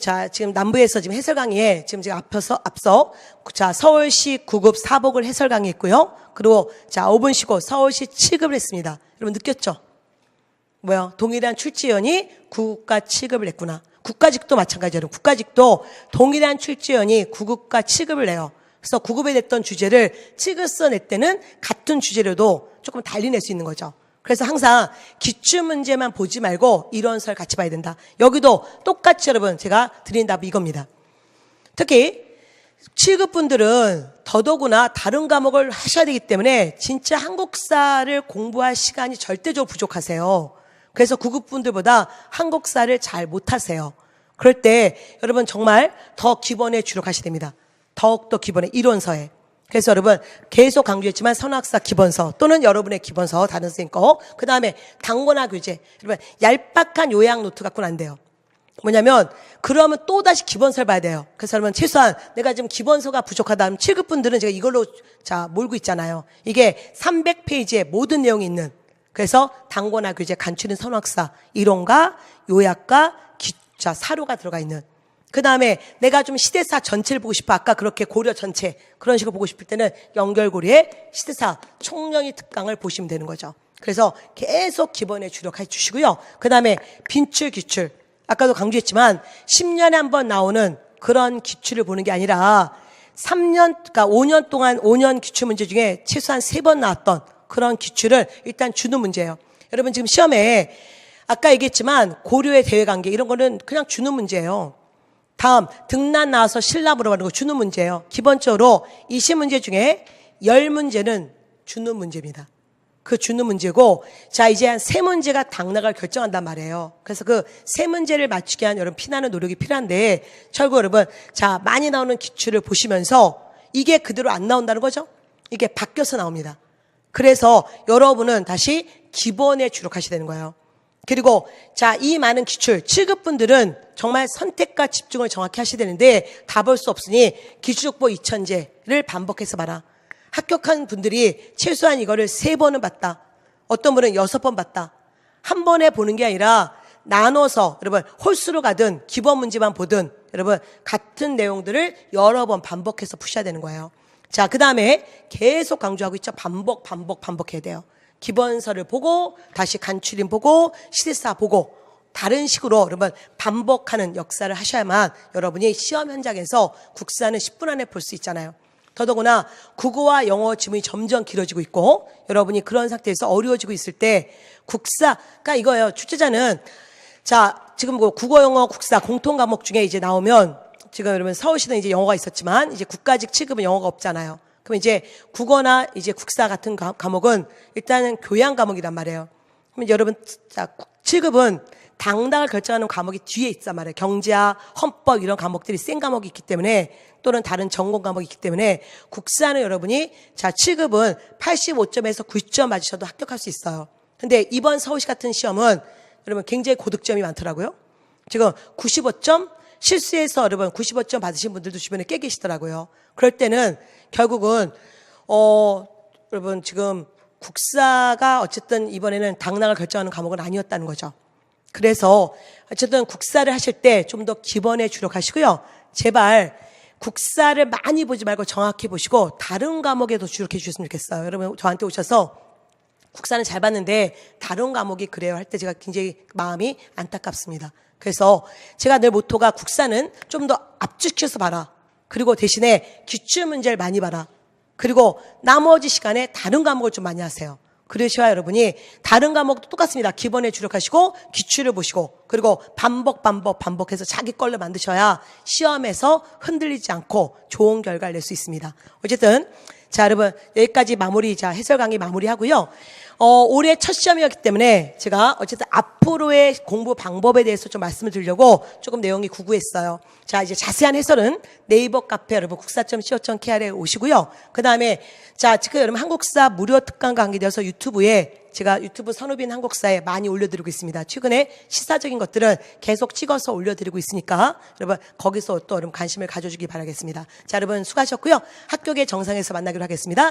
Speaker 1: 남부에서 지금 해설 강의에 지금 제가 앞서 자 서울시 9급 사복을 해설 강의했고요. 그리고 자 5분 쉬고 서울시 7급을 했습니다. 여러분 느꼈죠? 뭐야? 동일한 출제위원이 구급과 7급을 냈구나. 국가직도 마찬가지예요. 국가직도 동일한 출제위원이 9급과 7급을 내요. 그래서 9급에 냈던 주제를 7급 낼 때는 같은 주제로도 조금 달리 낼 수 있는 거죠. 그래서 항상 기출문제만 보지 말고 이론설 같이 봐야 된다. 여기도 똑같이 여러분 제가 드린 답이 이겁니다. 특히 7급 분들은 더더구나 다른 과목을 하셔야 되기 때문에 진짜 한국사를 공부할 시간이 절대적으로 부족하세요. 그래서 9급 분들보다 한국사를 잘 못하세요. 그럴 때 여러분 정말 더 기본에 주력하셔야 됩니다. 더욱더 기본에 이론서에. 그래서 여러분 계속 강조했지만 선학사 기본서 또는 여러분의 기본서 다른 선생님 거, 그 다음에 단권화 교재. 여러분 얄팍한 요약 노트 갖고는 안 돼요. 뭐냐면 그러면 또다시 기본서를 봐야 돼요. 그래서 여러분 최소한 내가 지금 기본서가 부족하다 하면 7급 분들은 제가 이걸로 몰고 있잖아요. 이게 300페이지에 모든 내용이 있는, 그래서 단권화 교재 간추린 선학사 이론과 요약과 사료가 들어가 있는, 그 다음에 내가 좀 시대사 전체를 보고 싶어. 아까 그렇게 고려 전체 그런 식으로 보고 싶을 때는 연결고리의 시대사 총령이 특강을 보시면 되는 거죠. 그래서 계속 기본에 주력해 주시고요. 그 다음에 빈출 기출, 아까도 강조했지만 10년에 한 번 나오는 그런 기출을 보는 게 아니라 3년, 그러니까 5년 동안 5년 기출 문제 중에 최소한 3번 나왔던 그런 기출을 일단 주는 문제예요. 여러분 지금 시험에 아까 얘기했지만 고려의 대외관계 이런 거는 그냥 주는 문제예요. 다음 등란 나와서 신라 물어보는 거 주는 문제예요. 기본적으로 20문제 중에 10문제는 주는 문제입니다. 그 주는 문제고, 자 이제 한 3문제가 당락을 결정한단 말이에요. 그래서 그 3문제를 맞추기 위한 여러분 피나는 노력이 필요한데, 결국 여러분 많이 나오는 기출을 보시면서 이게 그대로 안 나온다는 거죠. 이게 바뀌어서 나옵니다. 그래서 여러분은 다시 기본에 주력하셔야 되는 거예요. 그리고 이 많은 기출 7급 분들은 정말 선택과 집중을 정확히 하셔야 되는데 다 볼 수 없으니 기출족보 2000제를 반복해서 봐라. 합격한 분들이 최소한 이거를 3번은 봤다. 어떤 분은 6번 봤다. 한 번에 보는 게 아니라 나눠서 여러분 홀수로 가든 기본 문제만 보든 여러분 같은 내용들을 여러 번 반복해서 푸셔야 되는 거예요. 자, 그 다음에 계속 강조하고 있죠. 반복해야 돼요. 기본서를 보고 다시 간추린 보고 시대사 보고 다른 식으로 여러분 반복하는 역사를 하셔야만 여러분이 시험 현장에서 국사는 10분 안에 볼 수 있잖아요. 더더구나 국어와 영어 지문이 점점 길어지고 있고 여러분이 그런 상태에서 어려워지고 있을 때 국사가 이거예요. 출제자는 지금 국어, 영어, 국사 공통 과목 중에 이제 나오면 지금 여러분 서울시는 이제 영어가 있었지만 이제 국가직 7급은 영어가 없잖아요. 그럼 이제 국어나 이제 국사 같은 과목은 일단은 교양 과목이란 말이에요. 그럼 여러분 7급은 당락을 결정하는 과목이 뒤에 있단 말이에요. 경제학, 헌법 이런 과목들이 센 과목이 있기 때문에 또는 다른 전공 과목이 있기 때문에 국사는 여러분이 7급은 85점에서 90점 맞으셔도 합격할 수 있어요. 근데 이번 서울시 같은 시험은 여러분 굉장히 고득점이 많더라고요. 지금 95점 실수해서 여러분 95점 받으신 분들도 주변에 꽤 계시더라고요. 그럴 때는 결국은 여러분 지금 국사가 어쨌든 이번에는 당락을 결정하는 과목은 아니었다는 거죠. 그래서 어쨌든 국사를 하실 때 좀 더 기본에 주력하시고요. 제발 국사를 많이 보지 말고 정확히 보시고 다른 과목에도 주력해 주셨으면 좋겠어요. 여러분 저한테 오셔서 국사는 잘 봤는데 다른 과목이 그래요 할 때 제가 굉장히 마음이 안타깝습니다. 그래서 제가 늘 모토가 국사는 좀 더 압축해서 봐라. 그리고 대신에 기출문제를 많이 봐라. 그리고 나머지 시간에 다른 과목을 좀 많이 하세요. 그러셔야 여러분이 다른 과목도 똑같습니다. 기본에 주력하시고 기출을 보시고 그리고 반복해서 자기 걸로 만드셔야 시험에서 흔들리지 않고 좋은 결과를 낼 수 있습니다. 어쨌든 여러분 여기까지 해설 강의 마무리하고요. 올해 첫 시험이었기 때문에 제가 어쨌든 앞으로의 공부 방법에 대해서 좀 말씀을 드리려고 조금 내용이 구구했어요. 이제 자세한 해설은 네이버 카페 여러분 국사.co.kr에 오시고요. 그 다음에 지금 여러분 한국사 무료 특강 강의되어서 유튜브에 제가 유튜브 선우빈 한국사에 많이 올려드리고 있습니다. 최근에 시사적인 것들은 계속 찍어서 올려드리고 있으니까 여러분 거기서 또 여러분 관심을 가져주기 바라겠습니다. 여러분 수고하셨고요. 합격의 정상에서 만나기로 하겠습니다.